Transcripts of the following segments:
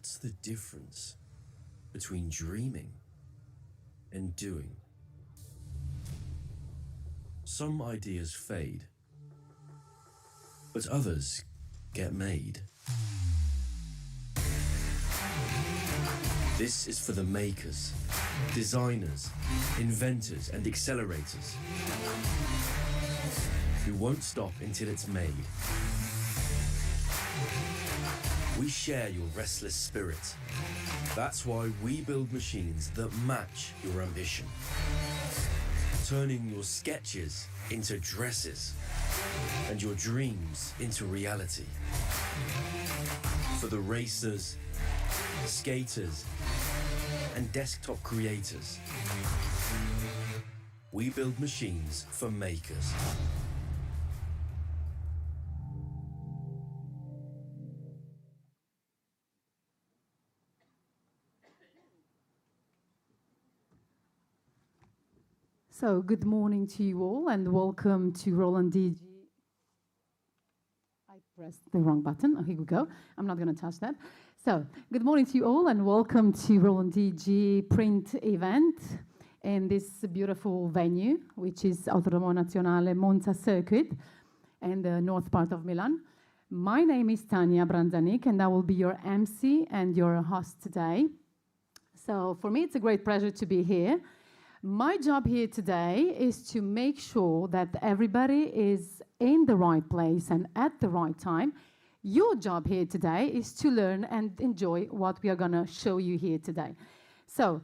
What's the difference between dreaming and doing? Some ideas fade, but others get made. This is for the makers, designers, inventors, and accelerators who won't stop until it's made. We share your restless spirit. That's why we build machines that match your ambition, turning your sketches into dresses and your dreams into reality. For the racers, skaters, and desktop creators, we build machines for makers. So, good morning to you all and welcome to Roland DG. I pressed the wrong button. Oh, here we go. I'm not going to touch that. So, good morning to you all and welcome to Roland DG print event in this beautiful venue, which is Autodromo Nazionale Monza circuit in the north part of Milan. My name is Tania Branzanik and I will be your MC and your host today. So, for me, it's a great pleasure to be here. My job here today is to make sure that everybody is in the right place and at the right time. Your job here today is to learn and enjoy what we are going to show you here today. So,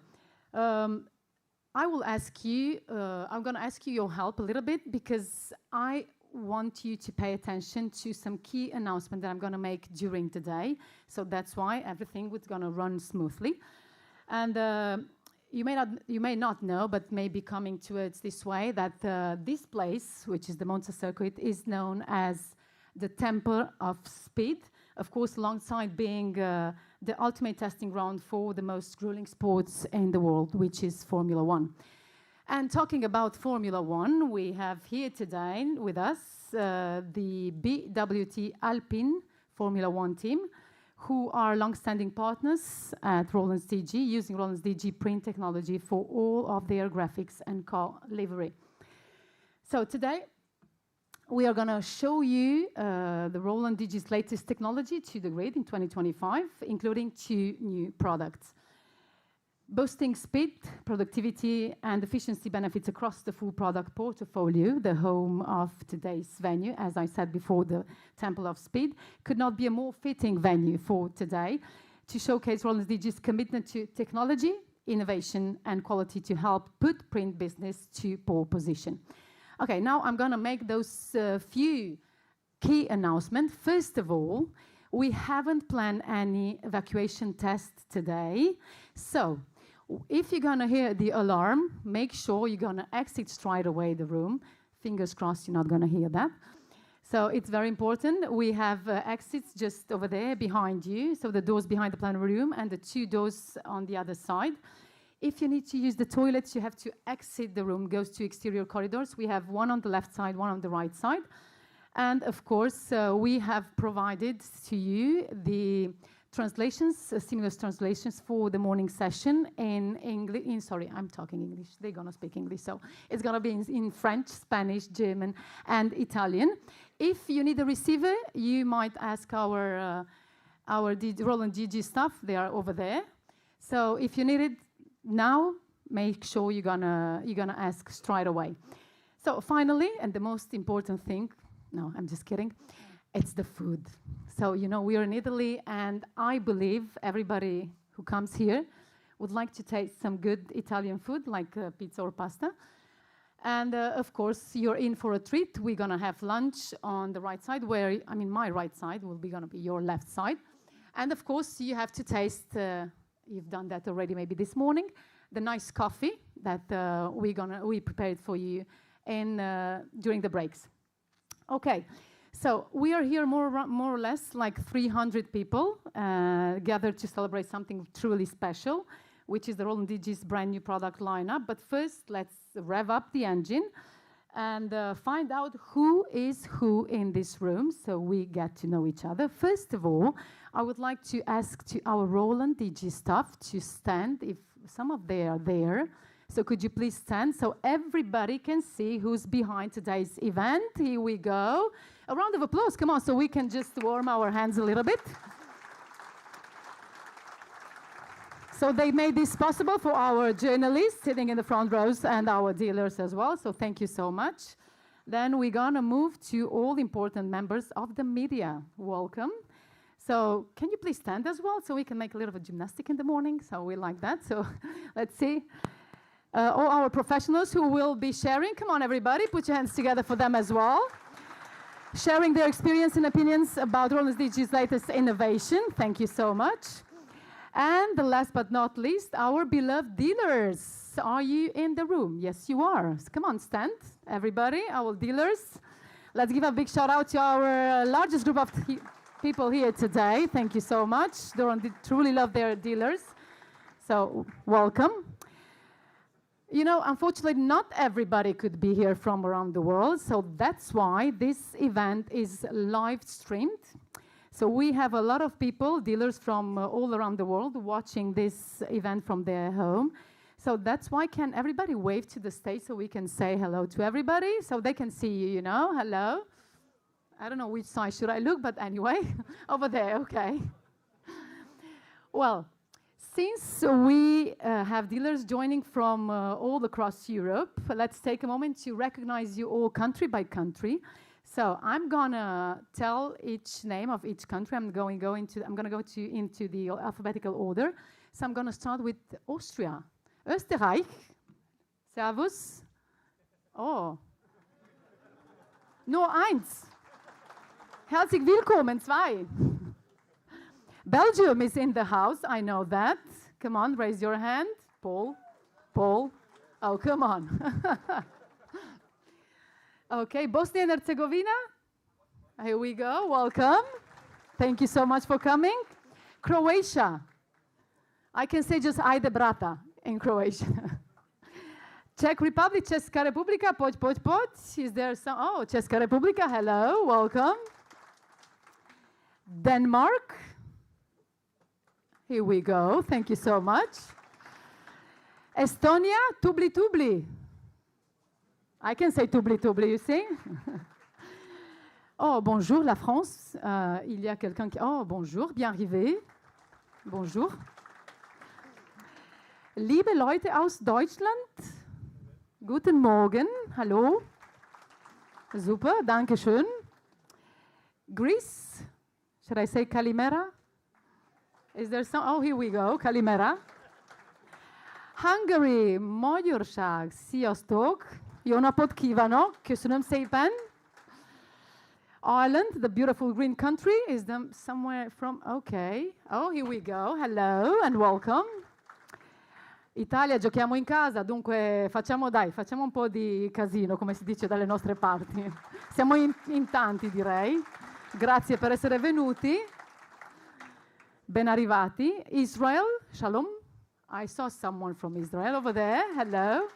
I will ask you, I'm going to ask you your help a little bit because I want you to pay attention to some key announcements that I'm going to make during the day. So that's why everything is going to run smoothly. And you may not know, but maybe coming towards this way, that this place, which is the Monza circuit, is known as the Temple of Speed. Of course, alongside being the ultimate testing ground for the most grueling sports in the world, which is Formula One. And talking about Formula One, we have here today with us the BWT Alpine Formula One team, who are long-standing partners at Roland DG, using Roland DG print technology for all of their graphics and car livery. So today, we are going to show you the Roland DG's latest technology to the grid in 2025, including 2 new products. Boosting speed, productivity, and efficiency benefits across the full product portfolio, the home of today's venue, as I said before, the Temple of Speed, could not be a more fitting venue for today to showcase Roland DG's commitment to technology, innovation, and quality to help put print business to pole position. Okay, now I'm going to make those few key announcements. First of all, we haven't planned any evacuation tests today, so if you're going to hear the alarm, make sure you're going to exit straight away the room. Fingers crossed you're not going to hear that. So it's very important. We have exits just over there behind you, so the doors behind the plenary room and the 2 doors on the other side. If you need to use the toilets, you have to exit the room, goes to exterior corridors. We have one on the left side, one on the right side. And of course, we have provided to you the translations, seamless translations for the morning session in English. Sorry, I'm talking English. They're going to speak English. So it's going to be in French, Spanish, German, and Italian. If you need a receiver, you might ask our Roland DG staff. They are over there. So if you need it now, make sure you're gonna ask straight away. So finally, and the most important thing, no, I'm just kidding, it's the food. So, you know, we are in Italy, and I believe everybody who comes here would like to taste some good Italian food, like pizza or pasta. And of course, you're in for a treat. We're gonna have lunch on the right side, where, I mean, my right side will be gonna be your left side. And of course, you have to taste, you've done that already maybe this morning, the nice coffee that we prepared for you during the breaks. Okay, so we are here more or less like 300 people gathered to celebrate something truly special, which is the Roland DG's brand new product lineup. But first, let's rev up the engine and find out who is who in this room so we get to know each other. First of all, I would like to ask to our Roland DG staff to stand if some of them are there. So could you please stand so everybody can see who's behind today's event? Here we go. A round of applause, come on, so we can just warm our hands a little bit. So they made this possible for our journalists sitting in the front rows and our dealers as well, so thank you so much. Then we're gonna move to all important members of the media. Welcome. So can you please stand as well so we can make a little bit of gymnastic in the morning? So we like that, so let's see. All our professionals who will be sharing, come on everybody, put your hands together for them as well. Sharing their experience and opinions about Roland DG's latest innovation, thank you so much. And the last but not least, our beloved dealers. Are you in the room? Yes, you are. So come on, stand, everybody, our dealers. Let's give a big shout out to our largest group of people here today. Thank you so much. They truly love their dealers. So welcome. You know, unfortunately, not everybody could be here from around the world. So that's why this event is live streamed. So we have a lot of people, dealers from all around the world, watching this event from their home. So that's why can everybody wave to the stage so we can say hello to everybody, so they can see you, you know, hello. I don't know which side should I look, but anyway, over there, okay. Well, since we have dealers joining from all across Europe, let's take a moment to recognize you all country by country. So I'm gonna tell each name of each country. I'm gonna go into the alphabetical order. So I'm gonna start with Austria. Österreich. Servus. Oh. Nur eins. Herzlich willkommen, zwei. Belgium is in the house, I know that. Come on, raise your hand. Paul. Paul. Oh, come on. Okay, Bosnia and Herzegovina. Here we go, welcome. Thank you so much for coming. Croatia. I can say just ajde brata in Croatian. Czech Republic, Česká republika, poď. Is there some, oh, Česká republika, hello, welcome. Denmark. Here we go, thank you so much. Estonia, tubli. I can say tubli, you see? Oh, bonjour, la France. Il y a quelqu'un qui... Oh, bonjour, bien arrivé. Bonjour. Liebe Leute aus Deutschland, guten Morgen, hallo. Super, danke schön. Greece, should I say Kalimera? Is there some... Oh, here we go, Kalimera. Hungary, Magyarság, sziasztok. Jó napot kívánok, köszönöm szépen. Ireland, the beautiful green country, is them somewhere from, okay. Oh, here we go, hello and welcome. Italia, giochiamo in casa, dunque facciamo un po' di casino, come si dice dalle nostre parti. Siamo in tanti, direi. Grazie per essere venuti. Ben arrivati. Israel, shalom. I saw someone from Israel over there, hello.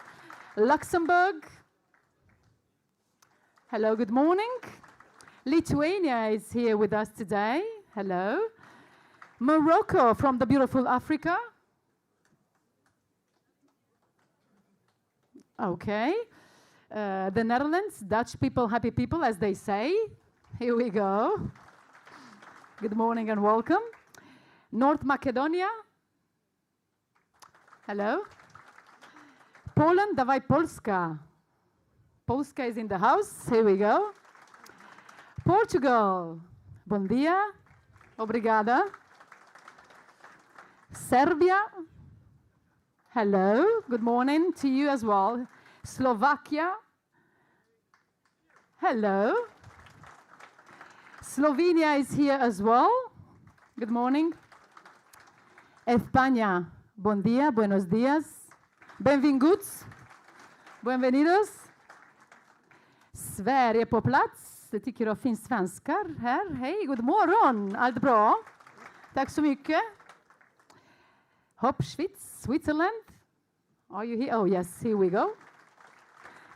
Luxembourg. Hello, good morning. Lithuania is here with us today. Hello. Morocco from the beautiful Africa. Okay. The Netherlands, Dutch people, happy people, as they say. Here we go. Good morning and welcome. North Macedonia. Hello. Poland, dawaj Polska. Polska is in the house. Here we go. Portugal. Bom dia. Obrigada. Serbia. Hello. Good morning to you as well. Slovakia. Hello. Slovenia is here as well. Good morning. España. Bom dia. Buenos dias. Benvinguts. Bienvenidos. Sverige på plats. Det tycker jag finns svenskar här. Hej, god morgon. Allt bra? Tack så mycket. Hopp, Switzerland. Are you here? Oh, yes, here we go.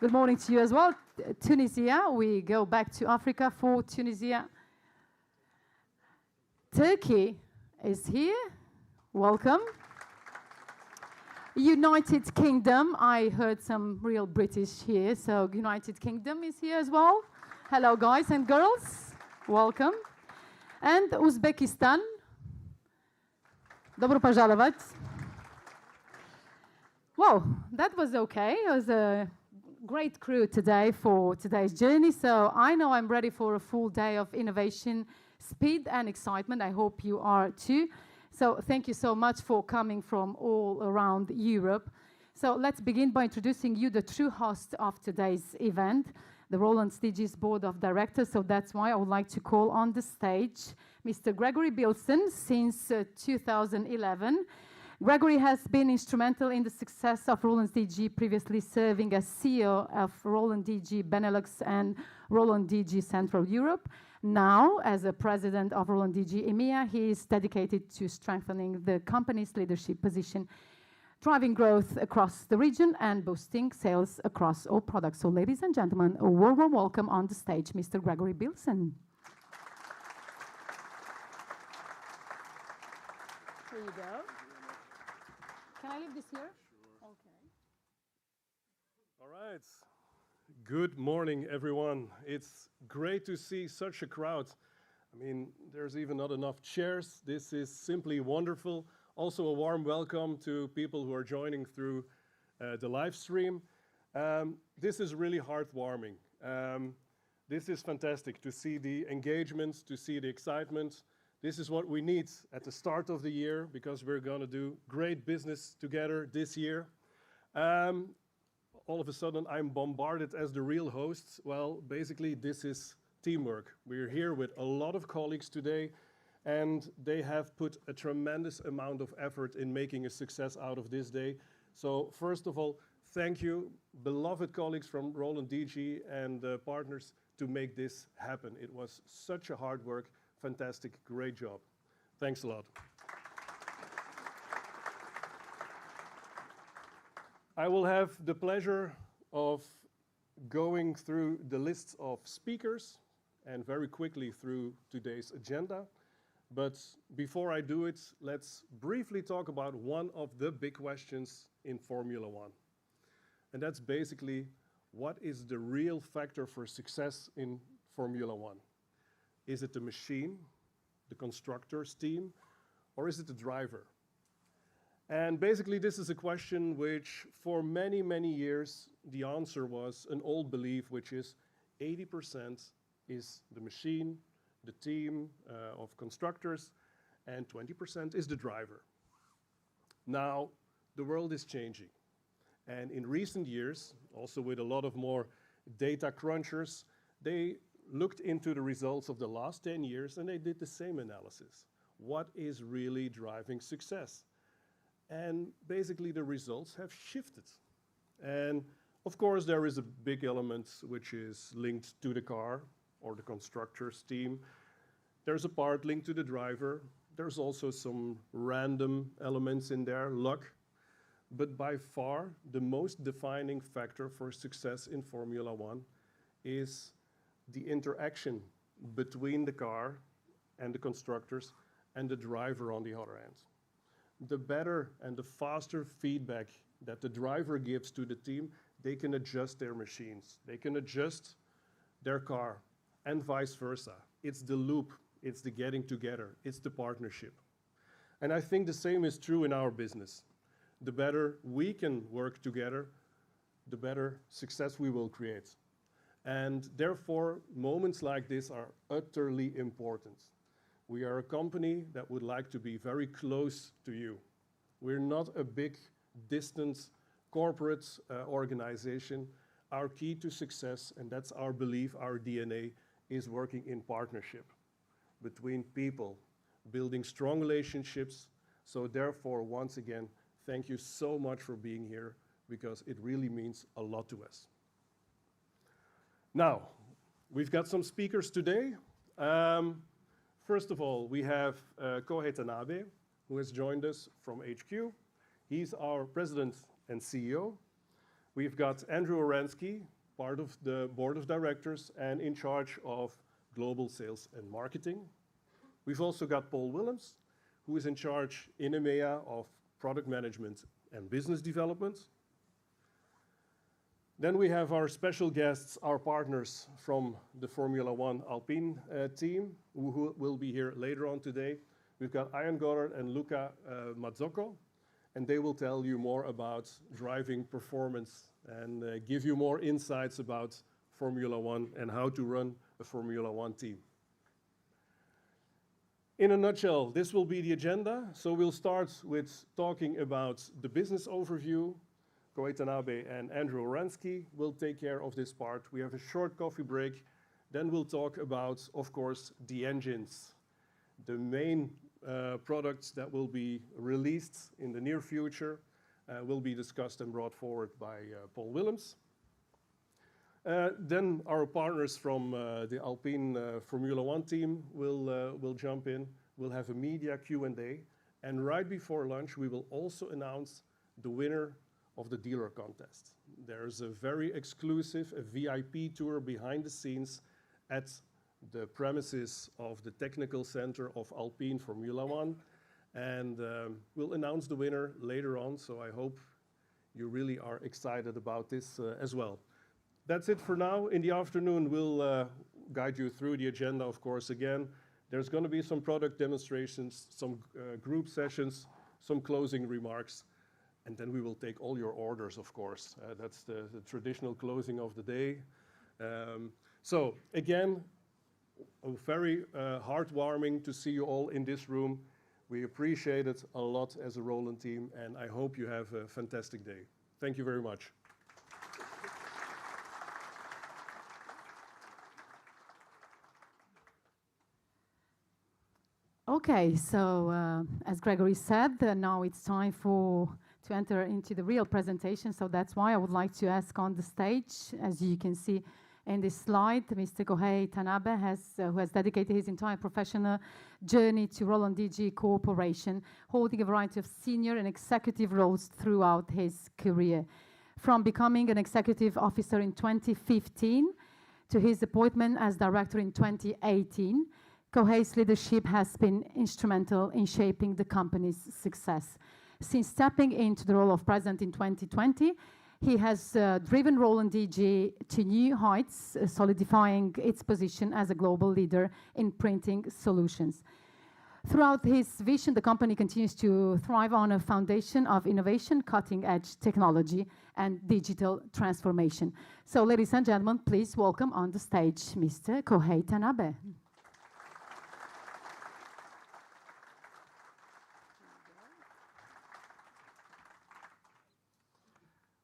Good morning to you as well. Tunisia. We go back to Africa for Tunisia. Turkey is here. Welcome. United Kingdom. I heard some real British here, so United Kingdom is here as well. Hello, guys and girls. Welcome. And Uzbekistan. Dobro пожаловать. Wow, that was okay. It was a great crew today for today's journey. So I know I'm ready for a full day of innovation, speed and excitement. I hope you are too. So thank you so much for coming from all around Europe. So let's begin by introducing you the true host of today's event, the Roland DG's Board of Directors. So that's why I would like to call on the stage Mr. Gregory Bilson since 2011. Gregory has been instrumental in the success of Roland DG, previously serving as CEO of Roland DG Benelux and Roland DG Central Europe. Now, as a president of Roland DG EMEA, he is dedicated to strengthening the company's leadership position, driving growth across the region and boosting sales across all products. So, ladies and gentlemen, a warm welcome on the stage, Mr. Gregory Bilson. Here you go. Can I leave this here? Sure. Okay. All right. Good morning, everyone. It's great to see such a crowd. I mean, there's even not enough chairs. This is simply wonderful. Also, a warm welcome to people who are joining through the live stream. This is really heartwarming. This is fantastic to see the engagement, to see the excitement. This is what we need at the start of the year because we're going to do great business together this year. All of a sudden, I'm bombarded as the real host. Well, basically, this is teamwork. We're here with a lot of colleagues today, and they have put a tremendous amount of effort in making a success out of this day. So first of all, thank you, beloved colleagues from Roland DG and partners, to make this happen. It was such a hard work. Fantastic, great job. Thanks a lot. I will have the pleasure of going through the list of speakers and very quickly through today's agenda. But before I do it, let's briefly talk about one of the big questions in Formula One. And that's basically, what is the real factor for success in Formula One? Is it the machine, the constructor's team, or is it the driver? And basically, this is a question which, for many, many years, the answer was an old belief, which is 80% is the machine, the team of constructors, and 20% is the driver. Now, the world is changing. And in recent years, also with a lot of more data crunchers, they looked into the results of the last 10 years and they did the same analysis. What is really driving success? And basically the results have shifted. And of course there is a big element which is linked to the car or the constructor's team. There's a part linked to the driver. There's also some random elements in there, luck. But by far the most defining factor for success in Formula One is the interaction between the car and the constructors and the driver on the other end. The better and the faster feedback that the driver gives to the team, they can adjust their machines, they can adjust their car, and vice versa. It's the loop, it's the getting together, it's the partnership. And I think the same is true in our business. The better we can work together, the better success we will create. And therefore, moments like this are utterly important. We are a company that would like to be very close to you. We're not a big, distant corporate organization. Our key to success, and that's our belief, our DNA, is working in partnership between people, building strong relationships. So therefore, once again, thank you so much for being here, because it really means a lot to us. Now, we've got some speakers today. First of all, we have Kohei Tanabe, who has joined us from HQ. He's our president and CEO. We've got Andrew Oransky, part of the board of directors and in charge of global sales and marketing. We've also got Paul Willems, who is in charge in EMEA of product management and business development. Then we have our special guests, our partners from the Formula One Alpine team, who will be here later on today. We've got Ian Goddard and Luca Mazzocco, and they will tell you more about driving performance and give you more insights about Formula One and how to run a Formula One team. In a nutshell, this will be the agenda. So we'll start with talking about the business overview. Kohei Tanabe and Andrew Oransky will take care of this part. We have a short coffee break. Then we'll talk about, of course, the engines, the main products that will be released in the near future will be discussed and brought forward by Paul Willems. Then our partners from the Alpine Formula One team will jump in. We'll have a media Q&A. And right before lunch, we will also announce the winner of the dealer contest. There's a very exclusive, a VIP tour behind the scenes at the premises of the technical center of Alpine Formula One. And we'll announce the winner later on, so I hope you really are excited about this as well. That's it for now. In the afternoon, we'll guide you through the agenda, of course, again. There's going to be some product demonstrations, some group sessions, some closing remarks, and then we will take all your orders, of course. That's the traditional closing of the day. So again, very heartwarming to see you all in this room. We appreciate it a lot as a Roland team, and I hope you have a fantastic day. Thank you very much. Okay, so as Gregory said, now it's time to enter into the real presentation. So that's why I would like to ask on the stage, as you can see in this slide, Mr. Kohei Tanabe, who has dedicated his entire professional journey to Roland DG Corporation, holding a variety of senior and executive roles throughout his career. From becoming an executive officer in 2015 to his appointment as director in 2018, Kohei's leadership has been instrumental in shaping the company's success. Since stepping into the role of president in 2020, he has driven Roland DG to new heights, solidifying its position as a global leader in printing solutions. Throughout his vision, the company continues to thrive on a foundation of innovation, cutting-edge technology, and digital transformation. So, ladies and gentlemen, please welcome on the stage Mr. Kohei Tanabe.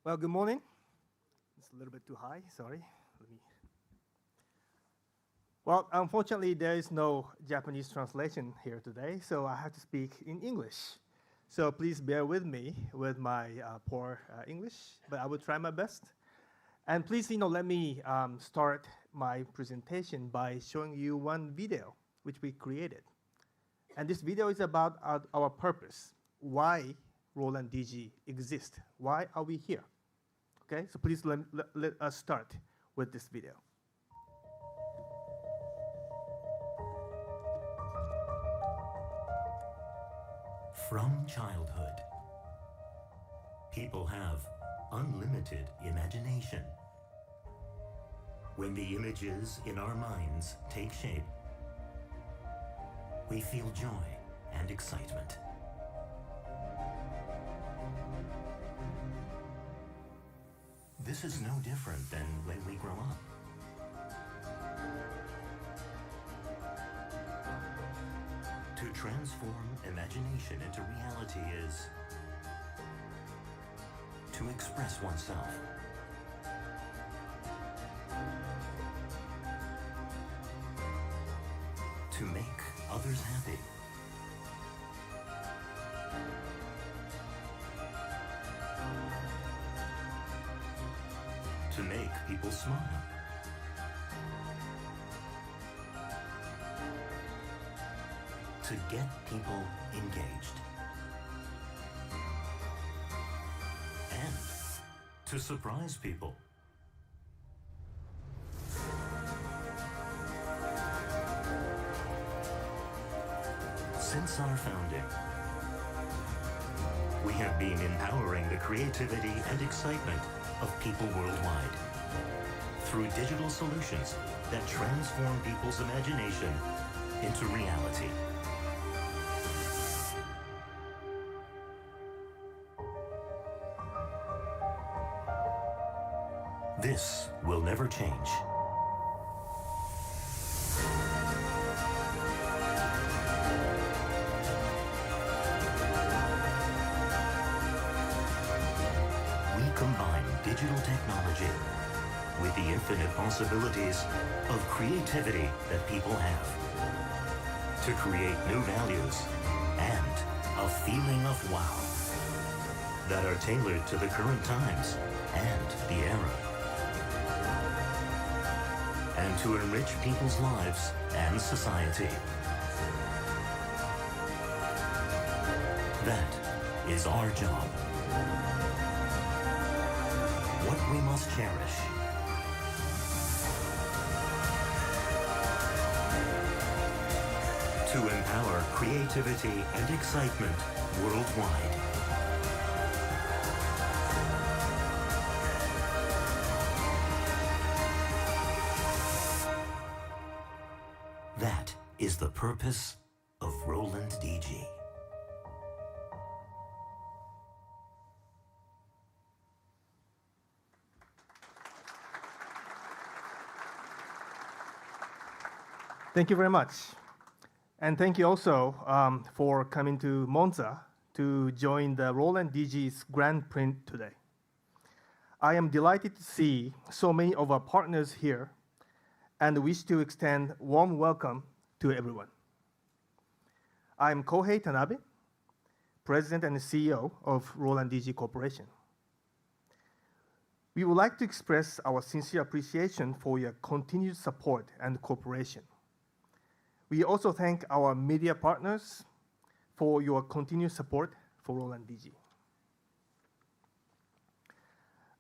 Well, good morning. It's a little bit too high, sorry. Well, unfortunately, there is no Japanese translation here today, so I have to speak in English. So please bear with me with my poor English, but I will try my best. And please, let me start my presentation by showing you one video which we created. And this video is about our purpose, why Roland DG exists. Why are we here? Okay, so please let us start with this video. From childhood, people have unlimited imagination. When the images in our minds take shape, we feel joy and excitement. This is no different than when we grow up. To transform imagination into reality is to express oneself. To make others happy. To make people smile. To get people engaged. And to surprise people. since our founding. We have been empowering the creativity and excitement of people worldwide through digital solutions that transform people's imagination into reality. This will never change. We combine digital technology with the infinite possibilities of creativity that people have to create new values and a feeling of wow that are tailored to the current times and the era, and to enrich people's lives and society. That is our job. What we must cherish. To empower creativity and excitement worldwide. That is the purpose of Roland DG. Thank you very much. And thank you also for coming to Monza to join the Roland DG's Grand Prix today. I am delighted to see so many of our partners here and wish to extend warm welcome to everyone. I am Kohei Tanabe, President and CEO of Roland DG Corporation. We would like to express our sincere appreciation for your continued support and cooperation. We also thank our media partners for your continued support for Roland DG.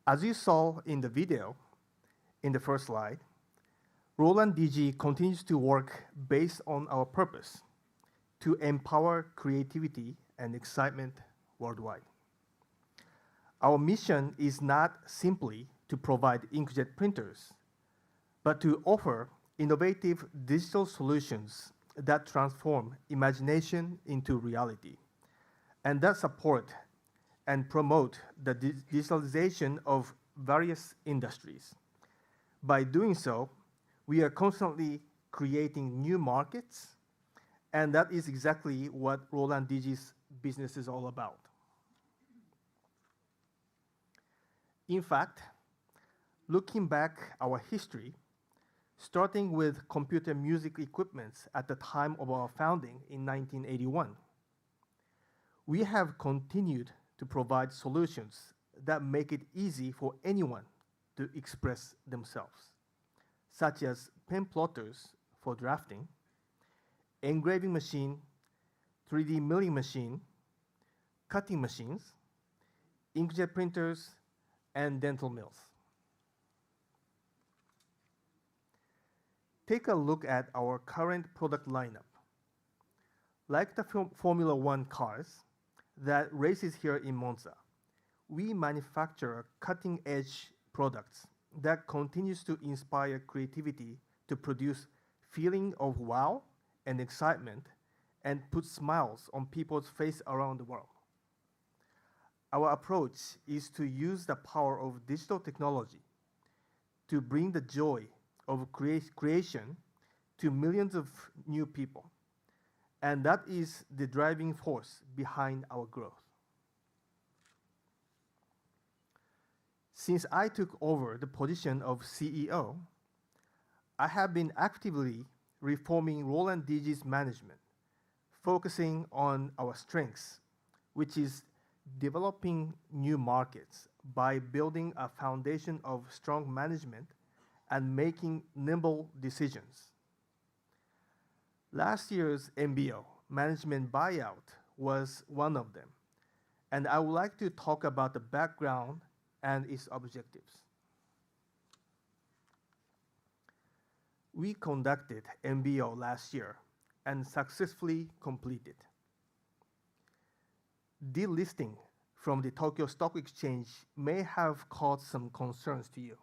As you saw in the video, in the first slide, Roland DG continues to work based on our purpose to empower creativity and excitement worldwide. Our mission is not simply to provide inkjet printers, but to offer innovative digital solutions that transform imagination into reality, and that support and promote the digitalization of various industries. By doing so, we are constantly creating new markets, and that is exactly what Roland DG's business is all about. In fact, looking back our history, starting with computer music equipments at the time of our founding in 1981, we have continued to provide solutions that make it easy for anyone to express themselves, such as pen plotters for drafting, engraving machine, 3D milling machine, cutting machines, inkjet printers, and dental mills. Take a look at our current product lineup. Like the Formula One cars that races here in Monza, we manufacture cutting-edge products that continues to inspire creativity to produce feeling of wow and excitement and put smiles on people's face around the world. Our approach is to use the power of digital technology to bring the joy of creation to millions of new people. And that is the driving force behind our growth. Since I took over the position of CEO, I have been actively reforming Roland DG's management, focusing on our strengths, which is developing new markets by building a foundation of strong management and making nimble decisions. Last year's MBO, management buyout, was one of them, and I would like to talk about the background and its objectives. We conducted MBO last year and successfully completed. delisting from the Tokyo Stock Exchange may have caused some concerns to you,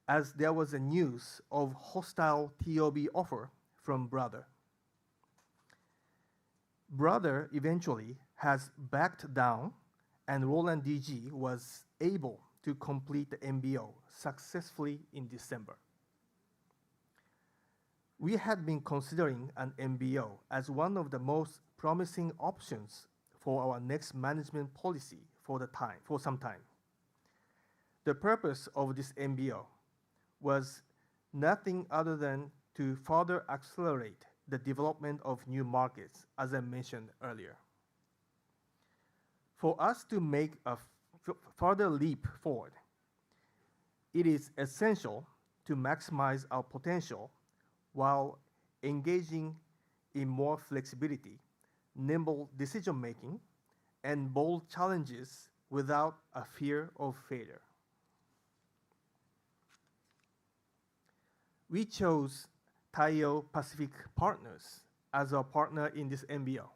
as there was a news of hostile TOB offer from Brother. Brother eventually has backed down, and Roland DG was able to complete the MBO successfully in December. We had been considering an MBO as one of the most promising options for our next management policy for some time. The purpose of this MBO was nothing other than to further accelerate the development of new markets, as I mentioned earlier. For us to make a further leap forward, it is essential to maximize our potential while engaging in more flexibility, nimble decision-making, and bold challenges without a fear of failure. We chose Taiyo Pacific Partners as our partner in this MBO.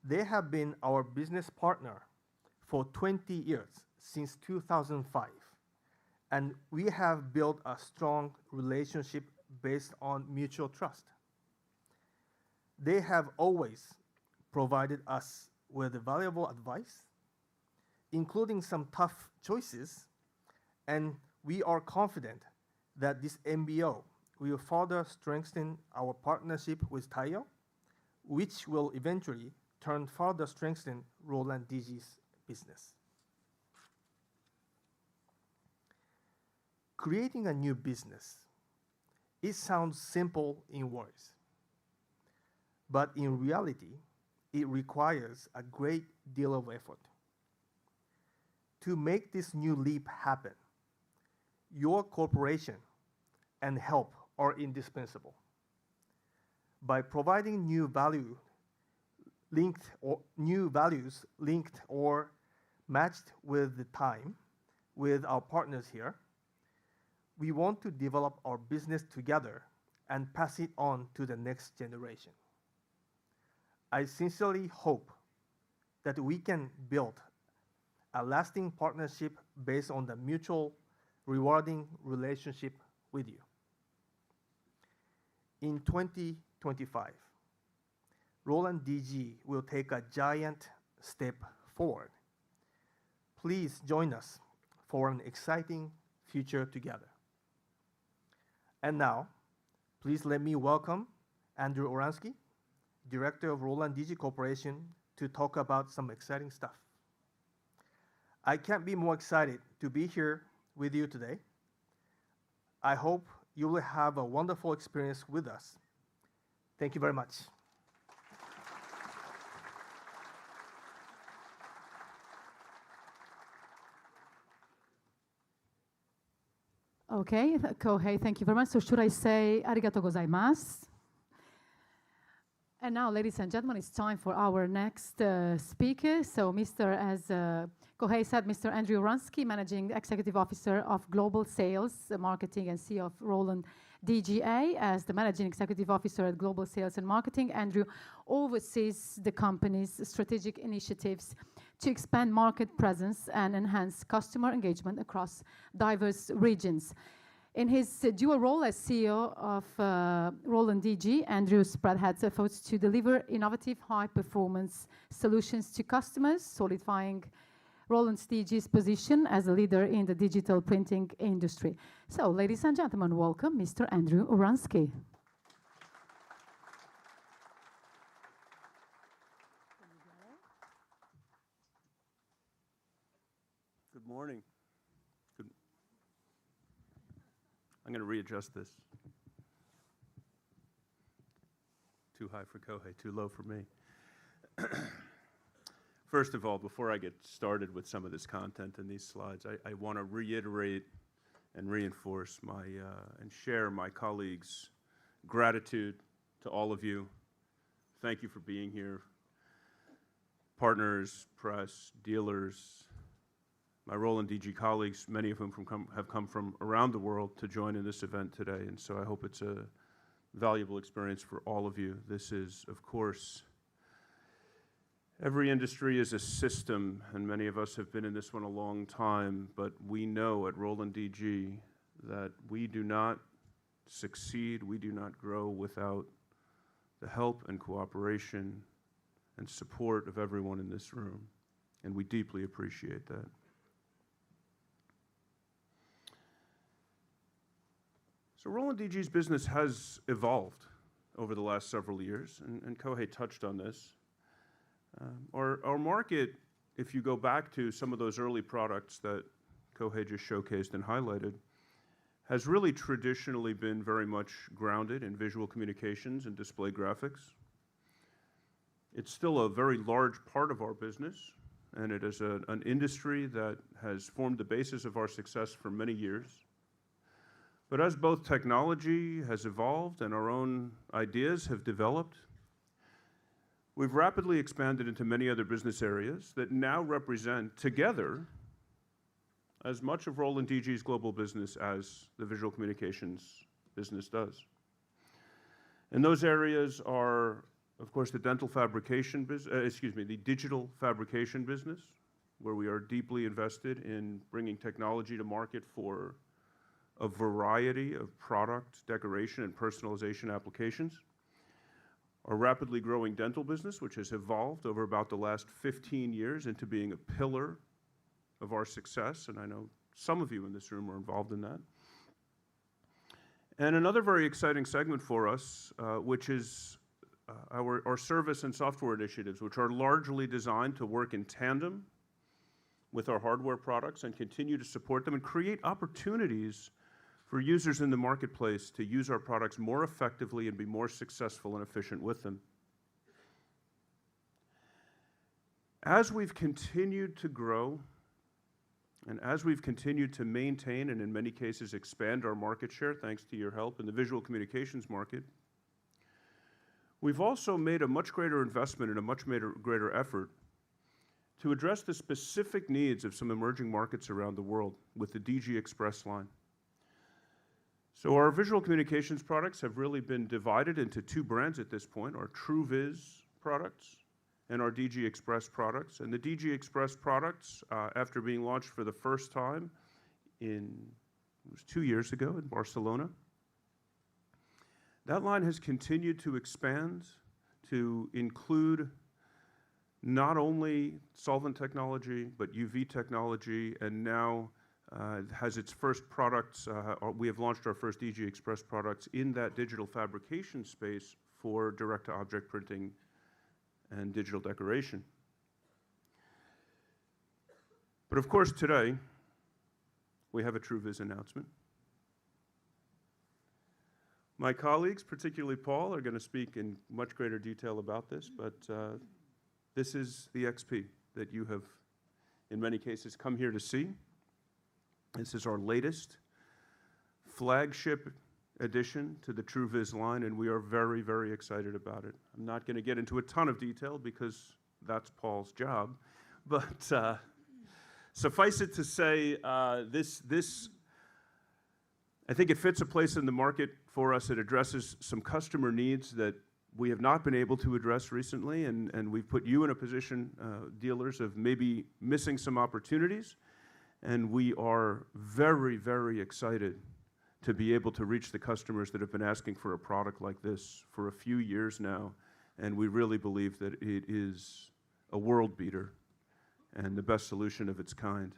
They have been our business partner for 20 years, since 2005, and we have built a strong relationship based on mutual trust. They have always provided us with valuable advice, including some tough choices, and we are confident that this MBO will further strengthen our partnership with Taiyo, which will eventually further strengthen Roland DG's business. Creating a new business, it sounds simple in words, but in reality, it requires a great deal of effort. To make this new leap happen, your cooperation and help are indispensable. By providing new values linked or matched with the time with our partners here, we want to develop our business together and pass it on to the next generation. I sincerely hope that we can build a lasting partnership based on the mutual rewarding relationship with you. In 2025, Roland DG will take a giant step forward. Please join us for an exciting future together. And now, please let me welcome Andrew Oransky, Director of Roland DG Corporation, to talk about some exciting stuff. I can't be more excited to be here with you today. I hope you will have a wonderful experience with us. Thank you very much. Okay, Kohei, thank you very much. So should I say arigatou gozaimasu? And now, ladies and gentlemen, it's time for our next speaker. So as Kohei said, Mr. Andrew Oransky, Managing Executive Officer of Global Sales, Marketing and CEO of Roland DGA. As the Managing Executive Officer at Global Sales and Marketing, Andrew oversees the company's strategic initiatives to expand market presence and enhance customer engagement across diverse regions. In his dual role as CEO of Roland DG, Andrew spearheads efforts to deliver innovative, high-performance solutions to customers, solidifying Roland DG's position as a leader in the digital printing industry. So, ladies and gentlemen, welcome Mr. Andrew Oransky. Good morning. I'm going to readjust this. Too high for Kohei, too low for me. First of all, before I get started with some of this content and these slides, I want to reiterate and reinforce and share my colleagues' gratitude to all of you. Thank you for being here. Partners, press, dealers, my Roland DG colleagues, many of whom have come from around the world to join in this event today, and so I hope it's a valuable experience for all of you. This is, of course, Every industry is a system, and many of us have been in this one a long time, but we know at Roland DG that we do not succeed, we do not grow without the help and cooperation and support of everyone in this room, and we deeply appreciate that. So Roland DG's business has evolved over the last several years, and Kohei touched on this. Our market, if you go back to some of those early products that Kohei just showcased and highlighted, has really traditionally been very much grounded in visual communications and display graphics. It's still a very large part of our business, and it is an industry that has formed the basis of our success for many years. But as both technology has evolved and our own ideas have developed, we've rapidly expanded into many other business areas that now represent together as much of Roland DG's global business as the visual communications business does. And those areas are, of course, the digital fabrication business, where we are deeply invested in bringing technology to market for a variety of product, decoration, and personalization applications. Our rapidly growing dental business, which has evolved over about the last 15 years into being a pillar of our success, and I know some of you in this room are involved in that. And another very exciting segment for us, which is our service and software initiatives, which are largely designed to work in tandem with our hardware products and continue to support them and create opportunities for users in the marketplace to use our products more effectively and be more successful and efficient with them. As we've continued to grow, and as we've continued to maintain and in many cases expand our market share, thanks to your help in the visual communications market, we've also made a much greater investment and a much greater effort to address the specific needs of some emerging markets around the world with the DG Express line. So our visual communications products have really been divided into two brands at this point, our TrueViz products and our DG Express products. And the DG Express products, after being launched for the first time it was 2 years ago in Barcelona, that line has continued to expand to include not only solvent technology, but UV technology, and now has its first products, we have launched our first DG Express products in that digital fabrication space for direct-to-object printing and digital decoration. But of course today, we have a TrueViz announcement. My colleagues, particularly Paul, are going to speak in much greater detail about this, but this is the XP that you have, in many cases, come here to see. This is our latest flagship addition to the TrueViz line, and we are very, very excited about it. I'm not going to get into a ton of detail because that's Paul's job, but suffice it to say, this I think it fits a place in the market for us. It addresses some customer needs that we have not been able to address recently, and we've put you in a position, dealers, of maybe missing some opportunities. And we are very, very excited to be able to reach the customers that have been asking for a product like this for a few years now. And we really believe that it is a world beater and the best solution of its kind.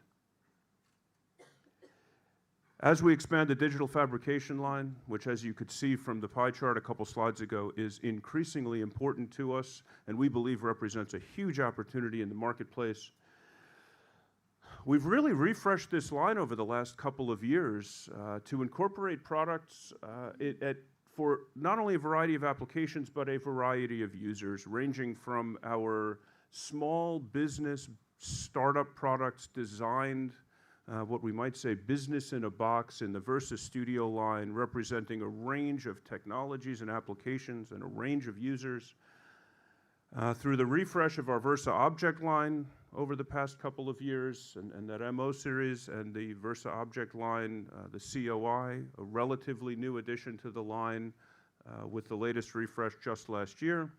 As we expand the digital fabrication line, which, as you could see from the pie chart a couple slides ago, is increasingly important to us and we believe represents a huge opportunity in the marketplace, we've really refreshed this line over the last couple of years to incorporate products for not only a variety of applications, but a variety of users, ranging from our small business startup products designed, what we might say business in a box in the Versa Studio line, representing a range of technologies and applications and a range of users, through the refresh of our Versa Object line over the past couple of years, and that MO series, and the Versa Object line, the COI, a relatively new addition to the line with the latest refresh just last year.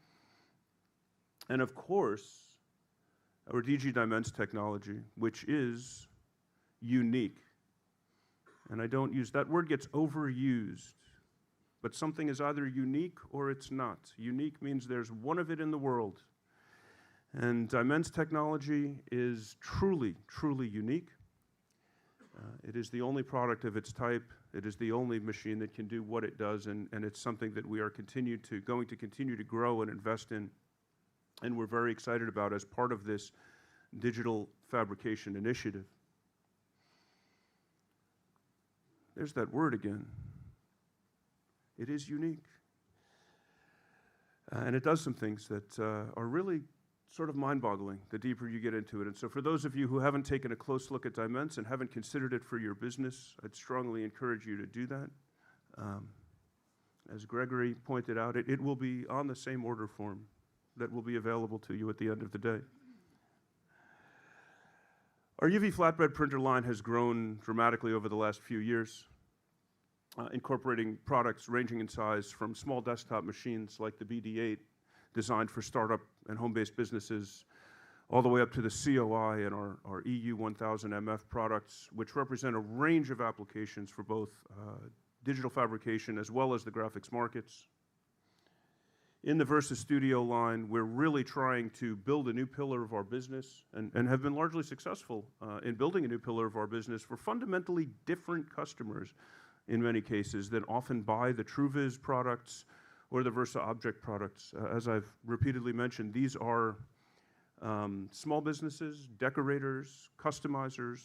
And of course, our DG Dimense technology, which is unique. And I don't use, that word gets overused, but something is either unique or it's not. Unique means there's one of it in the world. And Dimense technology is truly, truly unique. It is the only product of its type. It is the only machine that can do what it does, and it's something that we are going to continue to grow and invest in. And we're very excited about as part of this digital fabrication initiative. There's that word again. It is unique. And it does some things that are really sort of mind-boggling the deeper you get into it. And so for those of you who haven't taken a close look at Dimense and haven't considered it for your business, I'd strongly encourage you to do that. As Gregory pointed out, it will be on the same order form that will be available to you at the end of the day. Our UV flatbed printer line has grown dramatically over the last few years, incorporating products ranging in size from small desktop machines like the BD8, designed for startup and home-based businesses, all the way up to the COI and our EU 1000 MF products, which represent a range of applications for both digital fabrication as well as the graphics markets. In the Versa Studio line, we're really trying to build a new pillar of our business and have been largely successful in building a new pillar of our business for fundamentally different customers in many cases that often buy the TrueViz products or the Versa Object products. As I've repeatedly mentioned, these are small businesses, decorators, customizers,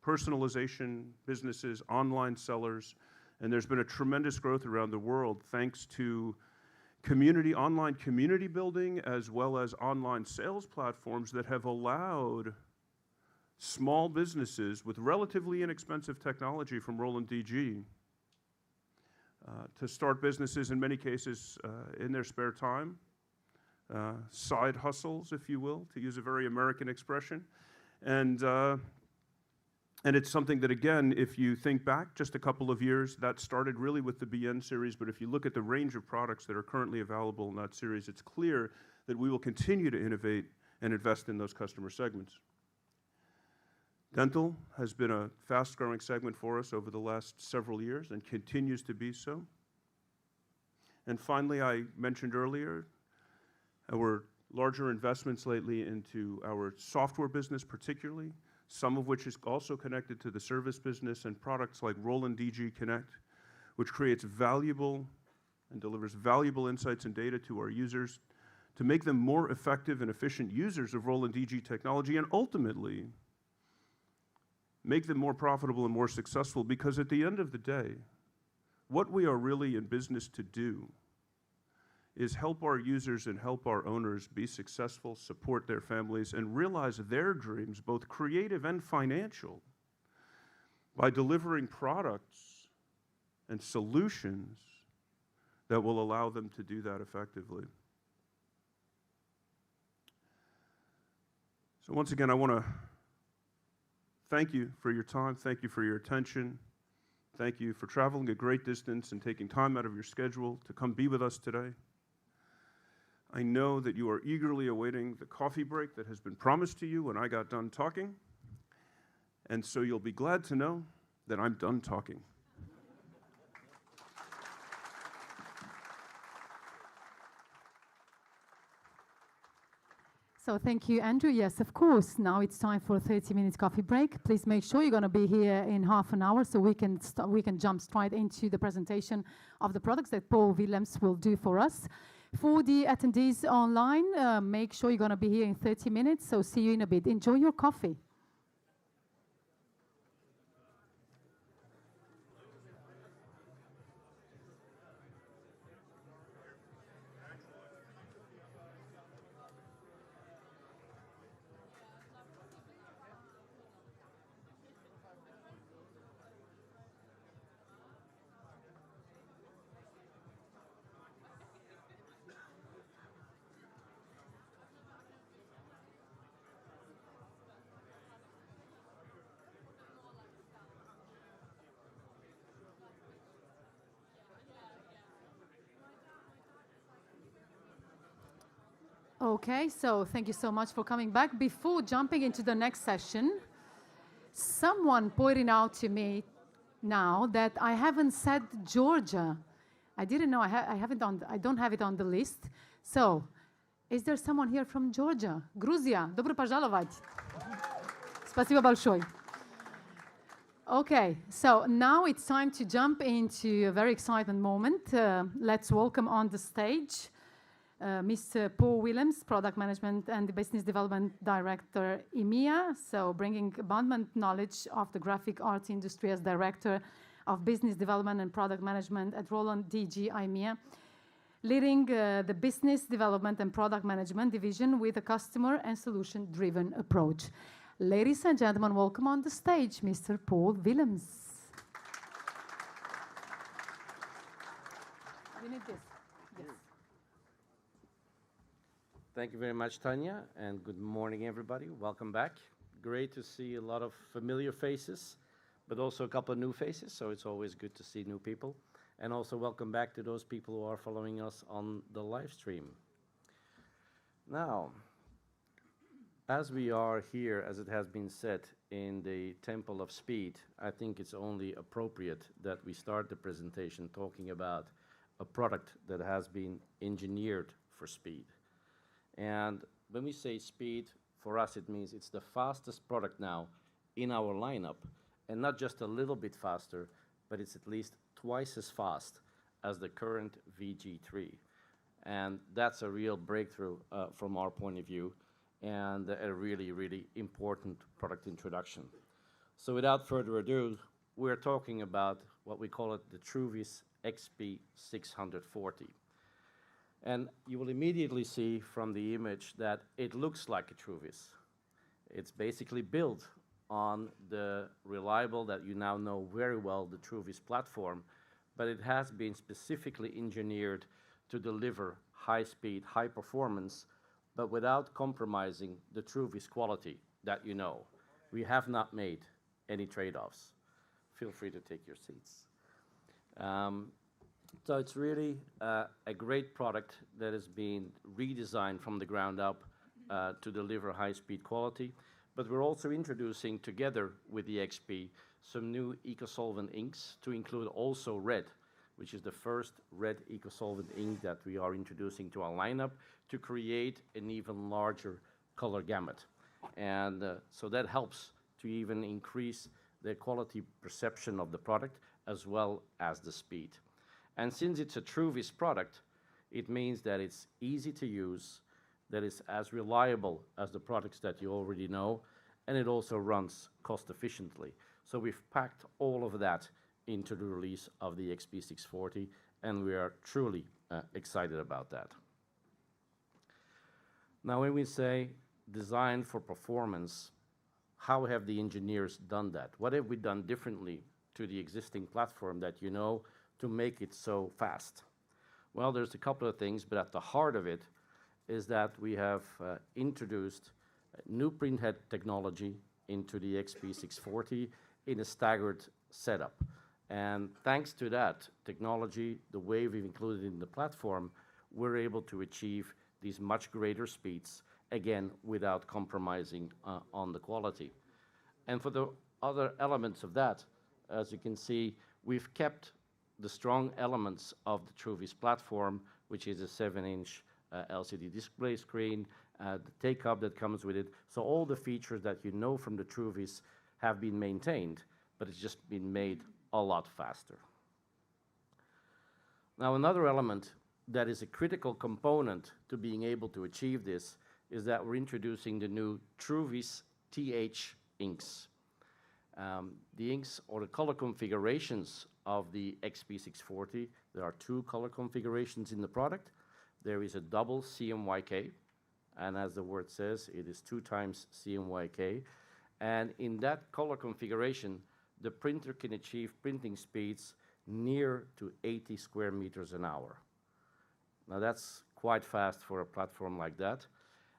personalization businesses, online sellers, and there's been a tremendous growth around the world thanks to online community building as well as online sales platforms that have allowed small businesses with relatively inexpensive technology from Roland DG to start businesses in many cases in their spare time, side hustles, if you will, to use a very American expression. And it's something that, again, if you think back just a couple of years, that started really with the BN series, but if you look at the range of products that are currently available in that series, it's clear that we will continue to innovate and invest in those customer segments. Dental has been a fast-growing segment for us over the last several years and continues to be so. And finally, I mentioned earlier our larger investments lately into our software business particularly, some of which is also connected to the service business and products like Roland DG Connect, which creates valuable and delivers valuable insights and data to our users to make them more effective and efficient users of Roland DG technology and ultimately make them more profitable and more successful, because at the end of the day, what we are really in business to do is help our users and help our owners be successful, support their families, and realize their dreams, both creative and financial, by delivering products and solutions that will allow them to do that effectively. So once again, I want to thank you for your time, thank you for your attention, thank you for traveling a great distance and taking time out of your schedule to come be with us today. I know that you are eagerly awaiting the coffee break that has been promised to you when I got done talking, and so you'll be glad to know that I'm done talking. So thank you, Andrew. Yes, of course. Now it's time for a 30-minute coffee break. Please make sure you're going to be here in half an hour so we can jump straight into the presentation of the products that Paul Willems will do for us. For the attendees online, make sure you're going to be here in 30 minutes. So see you in a bit. Enjoy your coffee. Okay, so thank you so much for coming back. Before jumping into the next session, someone pointed out to me now that I haven't said Georgia. I didn't know. I don't have it on the list. So, is there someone here from Georgia? Грузия, добро пожаловать. Спасибо большое. Okay, so now it's time to jump into a very exciting moment. Let's welcome on the stage Mr. Paul Willems, Product Management and Business Development Director, EMEA, so bringing abundant knowledge of the graphic arts industry as Director of Business Development and Product Management at Roland DG EMEA, leading the Business Development and Product Management division with a customer and solution-driven approach. Ladies and gentlemen, welcome on the stage, Mr. Paul Willems. We need this. Yes. Thank you very much, Tanya, and good morning, everybody. Welcome back. Great to see a lot of familiar faces, but also a couple of new faces, so it's always good to see new people. And also welcome back to those people who are following us on the live stream. Now, as we are here, as it has been said, in the Temple of Speed, I think it's only appropriate that we start the presentation talking about a product that has been engineered for speed. And when we say speed, for us it means it's the fastest product now in our lineup, and not just a little bit faster, but it's at least twice as fast as the current VG3. And that's a real breakthrough from our point of view, and a really, really important product introduction. So without further ado, we're talking about what we call it the Truvis XP640. And you will immediately see from the image that it looks like a Truvis. It's basically built on the reliable, that you now know very well, the Truvis platform, but it has been specifically engineered to deliver high speed, high performance, but without compromising the Truvis quality that you know. We have not made any trade-offs. Feel free to take your seats. So it's really a great product that has been redesigned from the ground up to deliver high-speed quality. But we're also introducing, together with the XP, some new eco-solvent inks to include also red, which is the first red eco-solvent ink that we are introducing to our lineup to create an even larger color gamut. And so that helps to even increase the quality perception of the product as well as the speed. And since it's a Truvis product, it means that it's easy to use, that it's as reliable as the products that you already know, and it also runs cost efficiently. So we've packed all of that into the release of the XP640, and we are truly excited about that. Now, when we say design for performance, how have the engineers done that? What have we done differently to the existing platform that you know to make it so fast? Well, there's a couple of things, but at the heart of it is that we have introduced new printhead technology into the XP640 in a staggered setup. And thanks to that technology, the way we've included in the platform, we're able to achieve these much greater speeds, again, without compromising on the quality. And for the other elements of that, as you can see, we've kept the strong elements of the Truvis platform, which is a 7-inch LCD display screen, the take-up that comes with it. So all the features that you know from the Truvis have been maintained, but it's just been made a lot faster. Now, another element that is a critical component to being able to achieve this is that we're introducing the new Truvis TH inks. The inks or the color configurations of the XP640, there are two color configurations in the product. There is a double CMYK, and as the word says, it is 2 times CMYK. And in that color configuration, the printer can achieve printing speeds near to 80 square meters an hour. Now that's quite fast for a platform like that.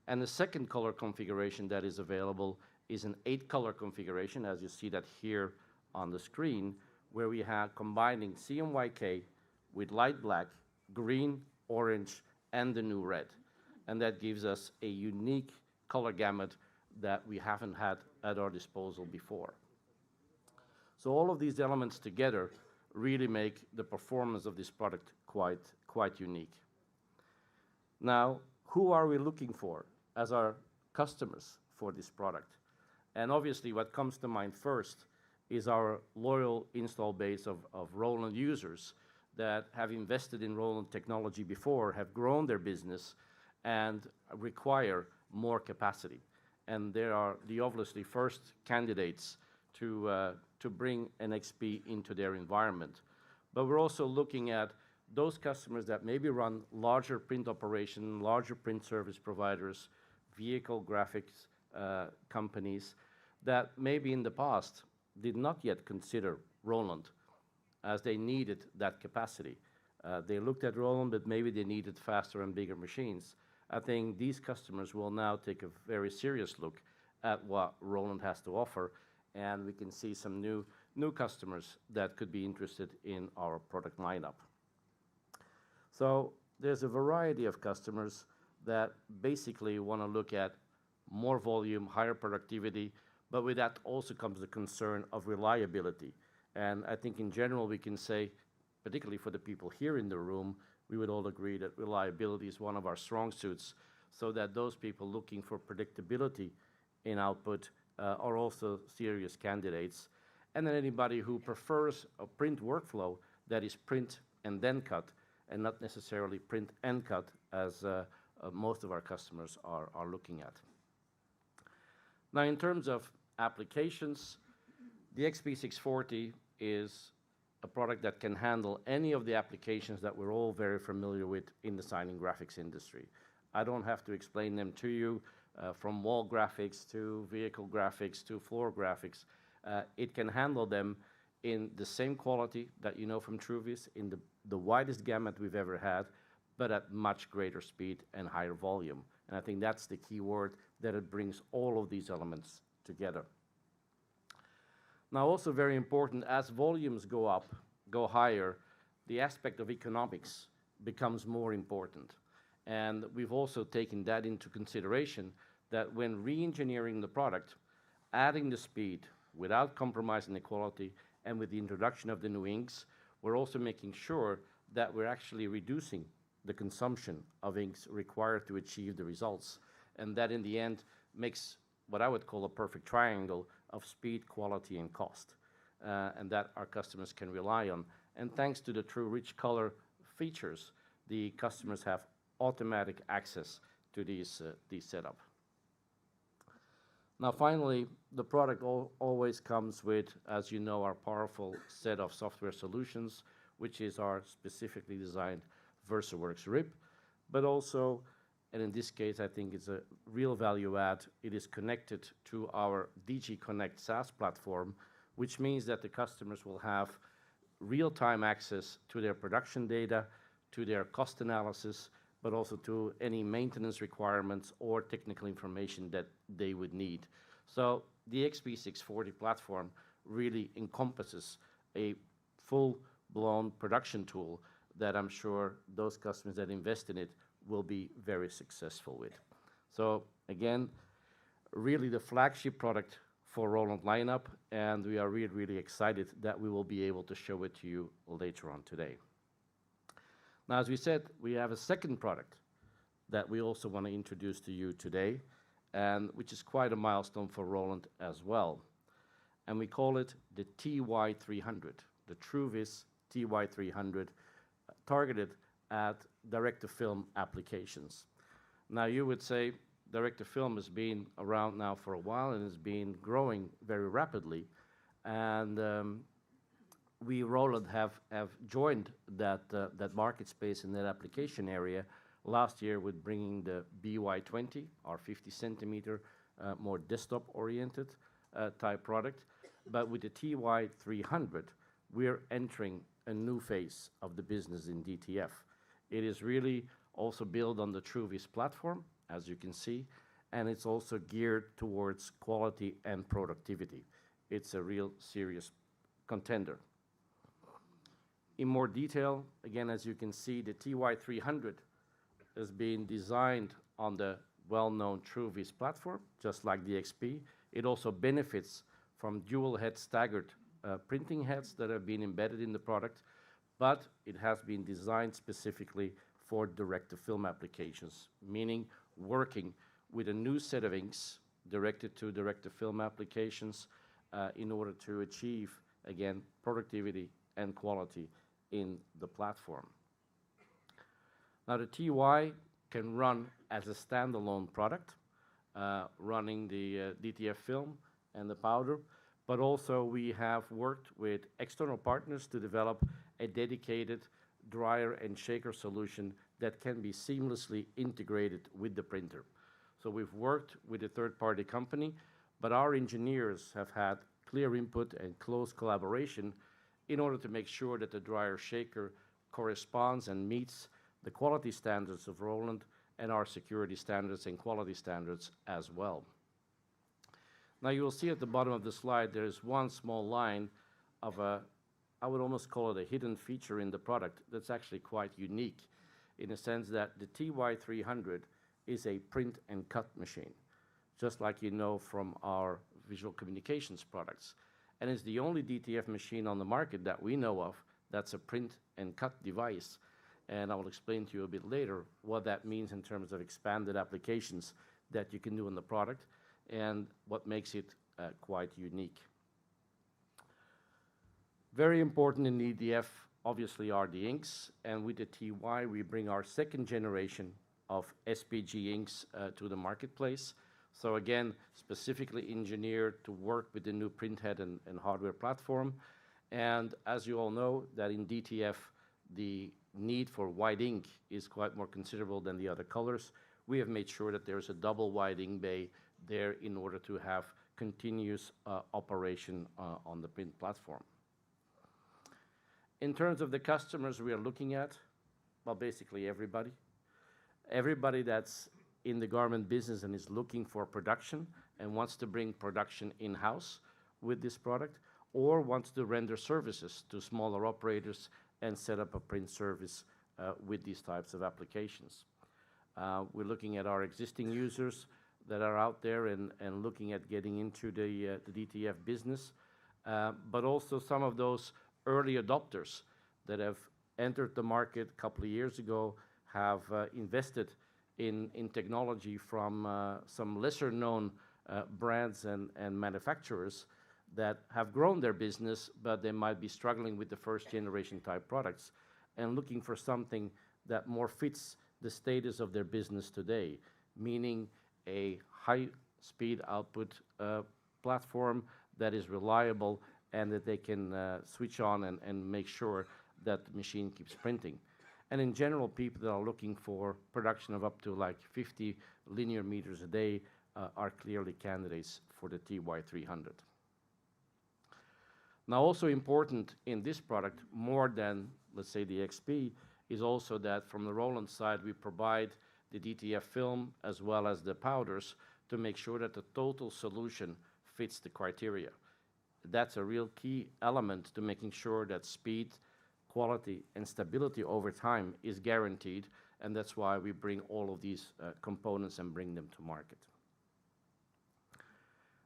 And the second color configuration that is available is an 8-color configuration, as you see that here on the screen, where we have combining CMYK with light black, green, orange, and the new red. and that gives us a unique color gamut that we haven't had at our disposal before. So all of these elements together really make the performance of this product quite unique. Now, who are we looking for as our customers for this product? And obviously what comes to mind first is our loyal install base of Roland users that have invested in Roland technology before, have grown their business, and require more capacity. And they are the obviously first candidates to bring an XP into their environment. But we're also looking at those customers that maybe run larger print operation, larger print service providers, vehicle graphics companies that maybe in the past did not yet consider Roland as they needed that capacity. They looked at Roland, but maybe they needed faster and bigger machines. I think these customers will now take a very serious look at what Roland has to offer, and we can see some new customers that could be interested in our product lineup. So there's a variety of customers that basically want to look at more volume, higher productivity, but with that also comes the concern of reliability. And I think in general we can say, particularly for the people here in the room, we would all agree that reliability is one of our strong suits, so that those people looking for predictability in output are also serious candidates. And then anybody who prefers a print workflow that is print and then cut, and not necessarily print and cut as most of our customers are looking at. Now in terms of applications, the XP640 is a product that can handle any of the applications that we're all very familiar with in the signing graphics industry. I don't have to explain them to you, from wall graphics to vehicle graphics to floor graphics. It can handle them in the same quality that you know from Truvis, in the widest gamut we've ever had, but at much greater speed and higher volume. And I think that's the key word, that it brings all of these elements together. Now also very important, as volumes go up, go higher, the aspect of economics becomes more important. And we've also taken that into consideration, that when re-engineering the product, adding the speed without compromising the quality, and with the introduction of the new inks, we're also making sure that we're actually reducing the consumption of inks required to achieve the results. And that in the end makes what I would call a perfect triangle of speed, quality, and cost, and that our customers can rely on. And thanks to the true rich color features, the customers have automatic access to these setup. Now finally, the product always comes with, as you know, our powerful set of software solutions, which is our specifically designed VersaWorks RIP, but also, and in this case I think it's a real value add, it is connected to our DG Connect SaaS platform, which means that the customers will have real-time access to their production data, to their cost analysis, but also to any maintenance requirements or technical information that they would need. So the XP640 platform really encompasses a full-blown production tool that I'm sure those customers that invest in it will be very successful with. So again, really the flagship product for Roland lineup, and we are really, really excited that we will be able to show it to you later on today. Now, as we said, we have a second product that we also want to introduce to you today, and which is quite a milestone for Roland as well. And we call it the TY300, the Truvis TY300, targeted at direct-to-film applications. Now, you would say direct-to-film has been around now for a while and has been growing very rapidly, and we, Roland, have joined that market space in that application area last year with bringing the BY20, our 50 centimeter, more desktop-oriented type product. But with the TY300, we're entering a new phase of the business in DTF. It is really also built on the Truvis platform, as you can see, and it's also geared towards quality and productivity. It's a real serious contender. In more detail, again, as you can see, the TY300 has been designed on the well-known TrueVis platform, just like the XP. It also benefits from dual head staggered printing heads that have been embedded in the product, but it has been designed specifically for direct-to-film applications, meaning working with a new set of inks directed to direct-to-film applications in order to achieve, again, productivity and quality in the platform. Now, the TY can run as a standalone product, running the DTF film and the powder, but also we have worked with external partners to develop a dedicated dryer and shaker solution that can be seamlessly integrated with the printer. So we've worked with a third-party company, but our engineers have had clear input and close collaboration in order to make sure that the dryer shaker corresponds and meets the quality standards of Roland and our security standards and quality standards as well. Now you will see at the bottom of the slide there is one small line of I would almost call it a hidden feature in the product that's actually quite unique, in the sense that the TY300 is a print and cut machine, just like you know from our visual communications products. And it's the only DTF machine on the market that we know of that's a print and cut device. And I will explain to you a bit later what that means in terms of expanded applications that you can do in the product and what makes it quite unique. Very important in EDF, obviously, are the inks, and with the TY, we bring our second generation of SPG inks to the marketplace. So again, specifically engineered to work with the new printhead and hardware platform. And as you all know, that in DTF, the need for white ink is quite more considerable than the other colors. We have made sure that there's a double white ink bay there in order to have continuous operation on the print platform. In terms of the customers we are looking at, well, basically everybody. Everybody that's in the garment business and is looking for production and wants to bring production in-house with this product, or wants to render services to smaller operators and set up a print service with these types of applications. We're looking at our existing users that are out there and looking at getting into the DTF business, but also some of those early adopters that have entered the market a couple of years ago, have invested in technology from some lesser known brands and manufacturers that have grown their business, but they might be struggling with the first generation type products and looking for something that more fits the status of their business today, meaning a high speed output platform that is reliable and that they can switch on and make sure that the machine keeps printing. And in general, people that are looking for production of up to like 50 linear meters a day are clearly candidates for the TY300. Now, also important in this product, more than, let's say, the XP, is also that from the Roland side, we provide the DTF film as well as the powders to make sure that the total solution fits the criteria. That's a real key element to making sure that speed, quality, and stability over time is guaranteed, and that's why we bring all of these components and bring them to market.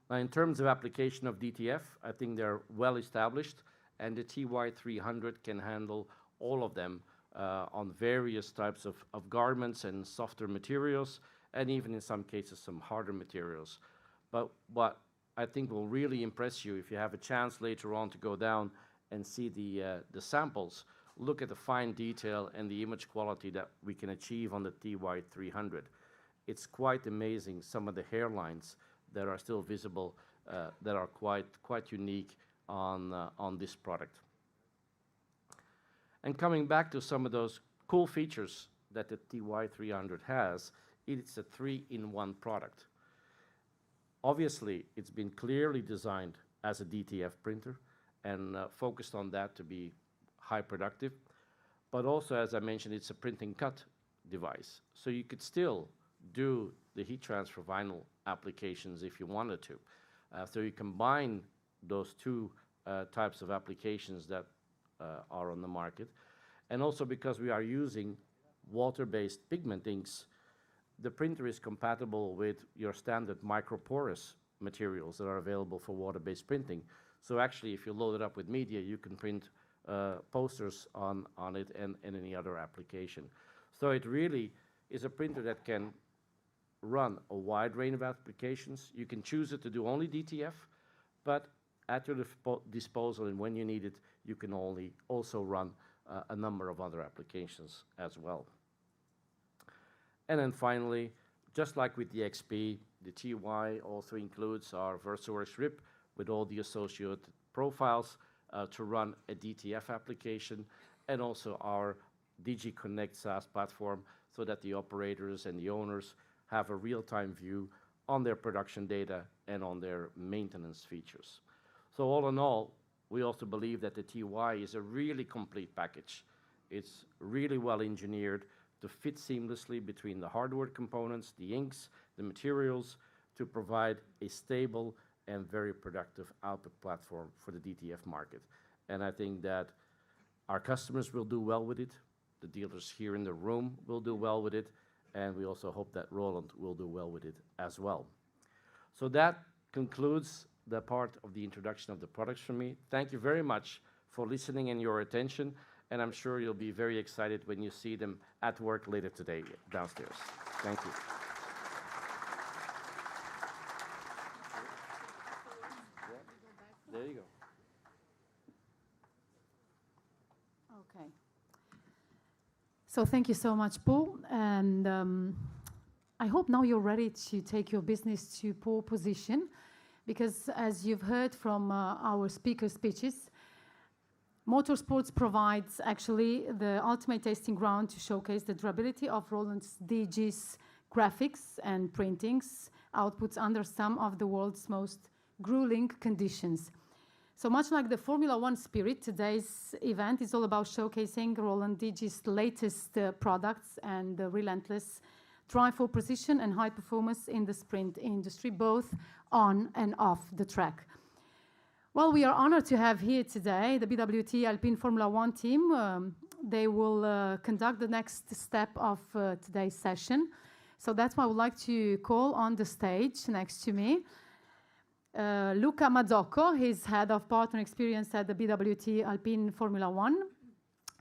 Now, in terms of application of DTF, I think they're well established, and the TY300 can handle all of them on various types of garments and softer materials, and even in some cases some harder materials. But what I think will really impress you, if you have a chance later on to go down and see the samples, look at the fine detail and the image quality that we can achieve on the TY300. It's quite amazing, some of the hairlines that are still visible that are quite unique on this product. And coming back to some of those cool features that the TY300 has, it's a 3-in-1 product. Obviously, it's been clearly designed as a DTF printer and focused on that to be high productive. But also, as I mentioned, it's a print and cut device. So you could still do the heat transfer vinyl applications if you wanted to. So you combine those two types of applications that are on the market. And also because we are using water-based pigment inks, the printer is compatible with your standard microporous materials that are available for water-based printing. So actually, if you load it up with media, you can print posters on it and any other application. So it really is a printer that can run a wide range of applications. You can choose it to do only DTF, but at your disposal and when you need it, you can also run a number of other applications as well. And then finally, just like with the XP, the TY also includes our VersaWorks RIP with all the associated profiles to run a DTF application, and also our DG Connect SaaS platform so that the operators and the owners have a real-time view on their production data and on their maintenance features. So all in all, we also believe that the TY is a really complete package. It's really well engineered to fit seamlessly between the hardware components, the inks, the materials, to provide a stable and very productive output platform for the DTF market. And I think that our customers will do well with it, the dealers here in the room will do well with it, and we also hope that Roland will do well with it as well. So that concludes the part of the introduction of the products from me. Thank you very much for listening and your attention, and I'm sure you'll be very excited when you see them at work later today downstairs. Thank you. There you go. Okay. So thank you so much, Paul. And I hope now you're ready to take your business to pole position, because as you've heard from our speaker speeches, motorsports provides actually the ultimate testing ground to showcase the durability of Roland DG's graphics and printings outputs under some of the world's most grueling conditions. So much like the Formula One spirit, today's event is all about showcasing Roland DG's latest products and the relentless drive for precision and high performance in the sprint industry, both on and off the track. Well, we are honored to have here today the BWT Alpine Formula One team. They will conduct the next step of today's session. So that's why I would like to call on the stage next to me Luca Mazzocco. He's head of partner experience at the BWT Alpine Formula One.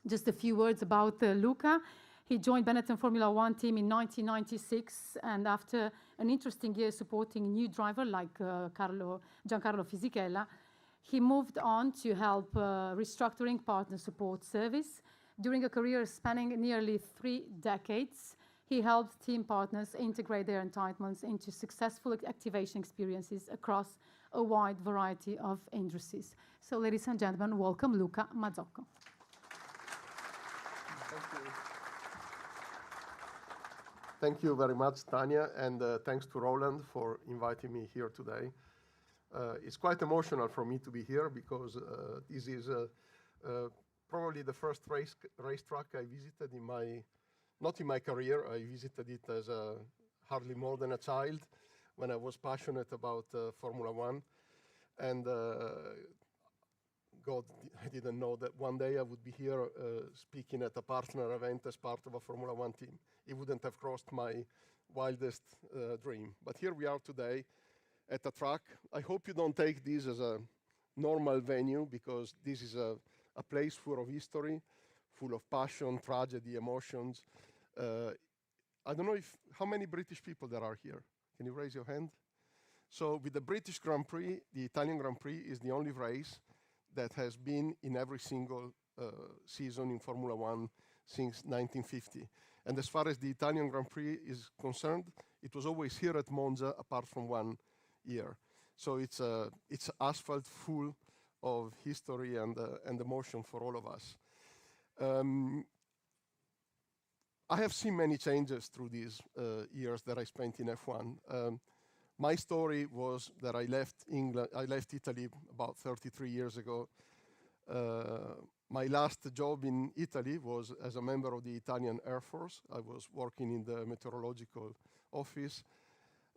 Just a few words about Luca. He joined Benetton Formula One team in 1996, and after an interesting year supporting a new driver like Giancarlo Fisichella, he moved on to help restructuring partner support service. During a career spanning nearly 3 decades, he helped team partners integrate their entitlements into successful activation experiences across a wide variety of industries. So, ladies and gentlemen, welcome Luca Mazzocco. Thank you very much, Tanya, and thanks to Roland for inviting me here today. It's quite emotional for me to be here because this is probably the first racetrack I visited not in my career. I visited it as hardly more than a child when I was passionate about Formula One. And God, I didn't know that one day I would be here speaking at a partner event as part of a Formula One team. It wouldn't have crossed my wildest dream. But here we are today at a track. I hope you don't take this as a normal venue, because this is a place full of history, full of passion, tragedy, emotions. I don't know how many British people there are here. Can you raise your hand? So with the British Grand Prix, the Italian Grand Prix is the only race that has been in every single season in Formula One since 1950. And as far as the Italian Grand Prix is concerned, it was always here at Monza, apart from one year. So it's asphalt full of history and emotion for all of us. I have seen many changes through these years that I spent in F1. My story was that I left Italy about 33 years ago. My last job in Italy was as a member of the Italian Air Force. I was working in the meteorological office.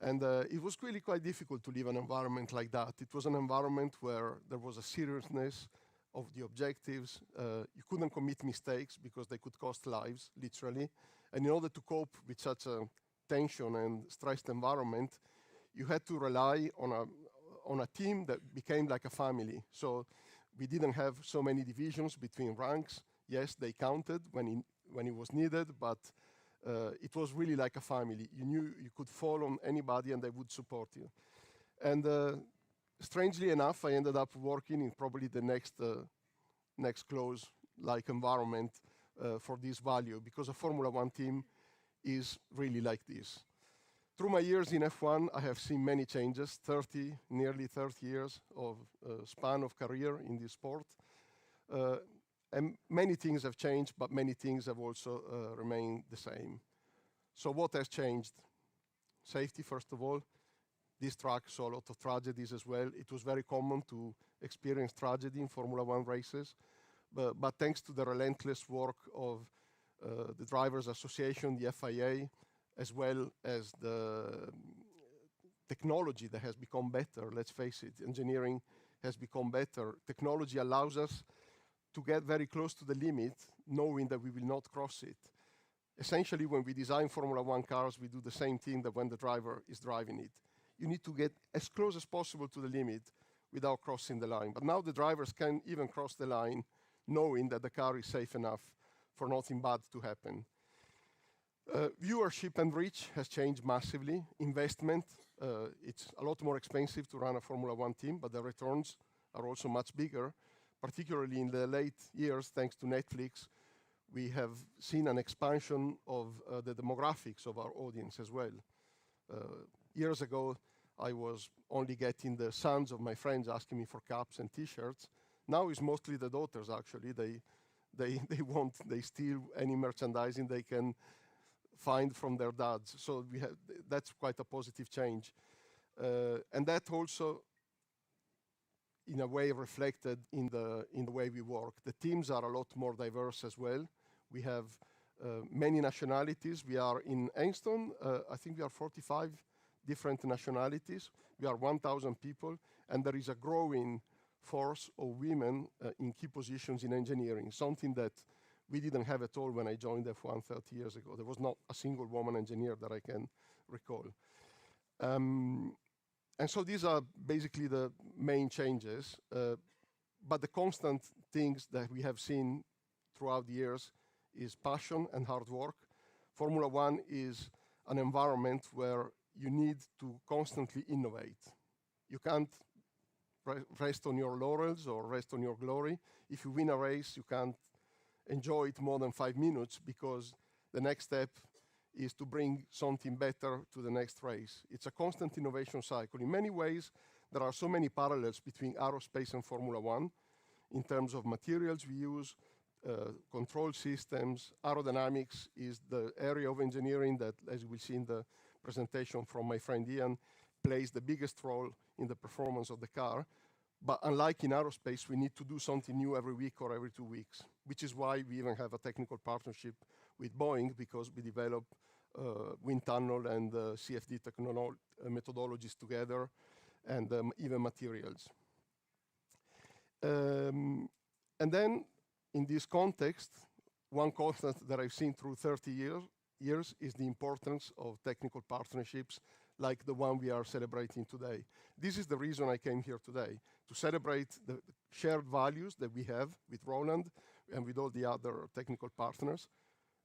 And it was really quite difficult to live in an environment like that. It was an environment where there was a seriousness of the objectives. You couldn't commit mistakes because they could cost lives, literally. And in order to cope with such a tension and stressed environment, you had to rely on a team that became like a family. So we didn't have so many divisions between ranks. Yes, they counted when it was needed, but it was really like a family. You knew you could fall on anybody and they would support you. And strangely enough, I ended up working in probably the next close-like environment for this value, because a Formula One team is really like this. Through my years in F1, I have seen many changes, nearly 30 years of span of career in this sport. And many things have changed, but many things have also remained the same. So what has changed? Safety, first of all. This track saw a lot of tragedies as well. It was very common to experience tragedy in Formula One races, but thanks to the relentless work of the Drivers' Association, the FIA, as well as the technology that has become better, let's face it, engineering has become better. Technology allows us to get very close to the limit, knowing that we will not cross it. Essentially, when we design Formula One cars, we do the same thing that when the driver is driving it. You need to get as close as possible to the limit without crossing the line. But now the drivers can even cross the line knowing that the car is safe enough for nothing bad to happen. Viewership and reach has changed massively. Investment, it's a lot more expensive to run a Formula One team, but the returns are also much bigger, particularly in the late years, thanks to Netflix. We have seen an expansion of the demographics of our audience as well. Years ago, I was only getting the sons of my friends asking me for caps and T-shirts. Now it's mostly the daughters, actually. They steal any merchandising they can find from their dads. So that's quite a positive change. And that also, in a way, reflected in the way we work. The teams are a lot more diverse as well. We have many nationalities. We are in Engston, I think we are 45 different nationalities. We are 1,000 people, and there is a growing force of women in key positions in engineering, something that we didn't have at all when I joined F1 30 years ago. There was not a single woman engineer that I can recall. And so these are basically the main changes, but the constant things that we have seen throughout the years is passion and hard work. Formula One is an environment where you need to constantly innovate. You can't rest on your laurels or rest on your glory. If you win a race, you can't enjoy it more than 5 minutes, because the next step is to bring something better to the next race. It's a constant innovation cycle. In many ways, there are so many parallels between aerospace and Formula One in terms of materials we use, control systems. Aerodynamics is the area of engineering that, as we'll see in the presentation from my friend Ian, plays the biggest role in the performance of the car. But unlike in aerospace, we need to do something new every week or every 2 weeks, which is why we even have a technical partnership with Boeing, because we develop wind tunnel and CFD methodologies together, and even materials. And then, in this context, one constant that I've seen through 30 years is the importance of technical partnerships like the one we are celebrating today. This is the reason I came here today, to celebrate the shared values that we have with Roland and with all the other technical partners.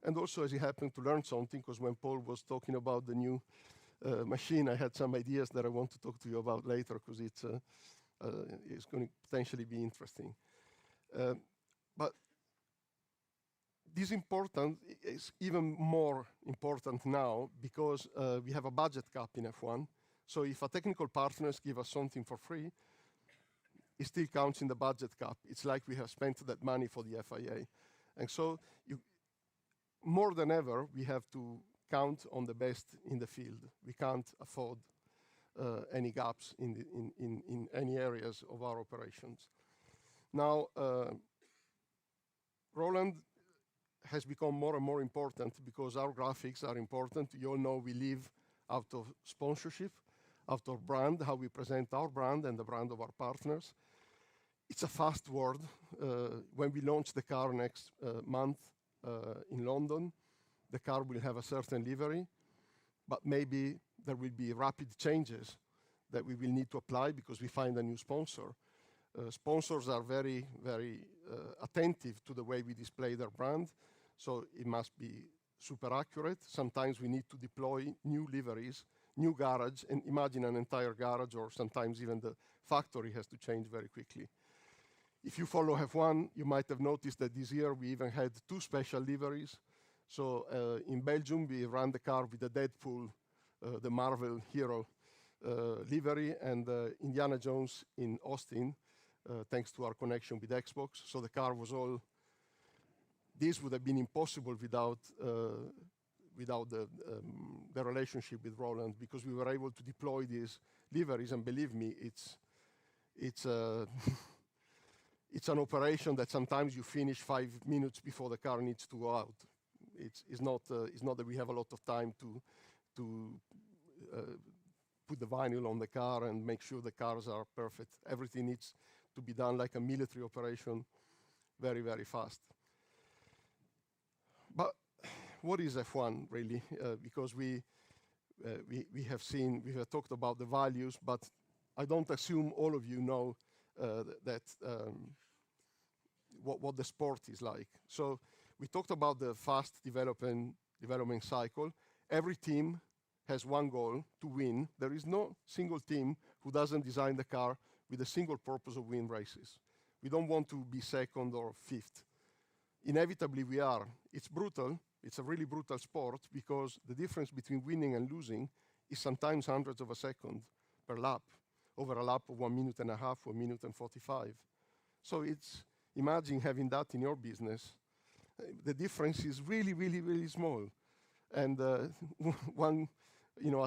And also, as it happened, to learn something, because when Paul was talking about the new machine, I had some ideas that I want to talk to you about later, because it's going to potentially be interesting. But this is even more important now, because we have a budget cap in F1. So if a technical partners give us something for free, it still counts in the budget cap. It's like we have spent that money for the FIA. And so more than ever, we have to count on the best in the field. We can't afford any gaps in any areas of our operations. Now, Roland has become more and more important, because our graphics are important. You all know we live out of sponsorship, out of brand, how we present our brand and the brand of our partners. It's a fast world. When we launch the car next month in London, the car will have a certain livery. but maybe there will be rapid changes that we will need to apply because we find a new sponsor. Sponsors are very, very attentive to the way we display their brand, so it must be super accurate. Sometimes we need to deploy new liveries, new garage, and imagine an entire garage, or sometimes even the factory has to change very quickly. If you follow F1, you might have noticed that this year we even had 2 special liveries. So in Belgium, we ran the car with the Deadpool, the Marvel hero livery, and Indiana Jones in Austin, thanks to our connection with Xbox. So the car was all... This would have been impossible without the relationship with Roland, because we were able to deploy these liveries, and believe me, it's an operation that sometimes you finish 5 minutes before the car needs to go out. It's not that we have a lot of time to put the vinyl on the car and make sure the cars are perfect. Everything needs to be done like a military operation, very, very fast. But what is F1 really? Because we have talked about the values, but I don't assume all of you know what the sport is like. So we talked about the fast development cycle. Every team has one goal: to win. There is no single team who doesn't design the car with a single purpose of win races. We don't want to be second or fifth. Inevitably we are. It's brutal. It's a really brutal sport, because the difference between winning and losing is sometimes hundreds of a second per lap, over a lap of 1.5 minutes, 1 minute and 45. So imagine having that in your business. The difference is really, really, really small. And a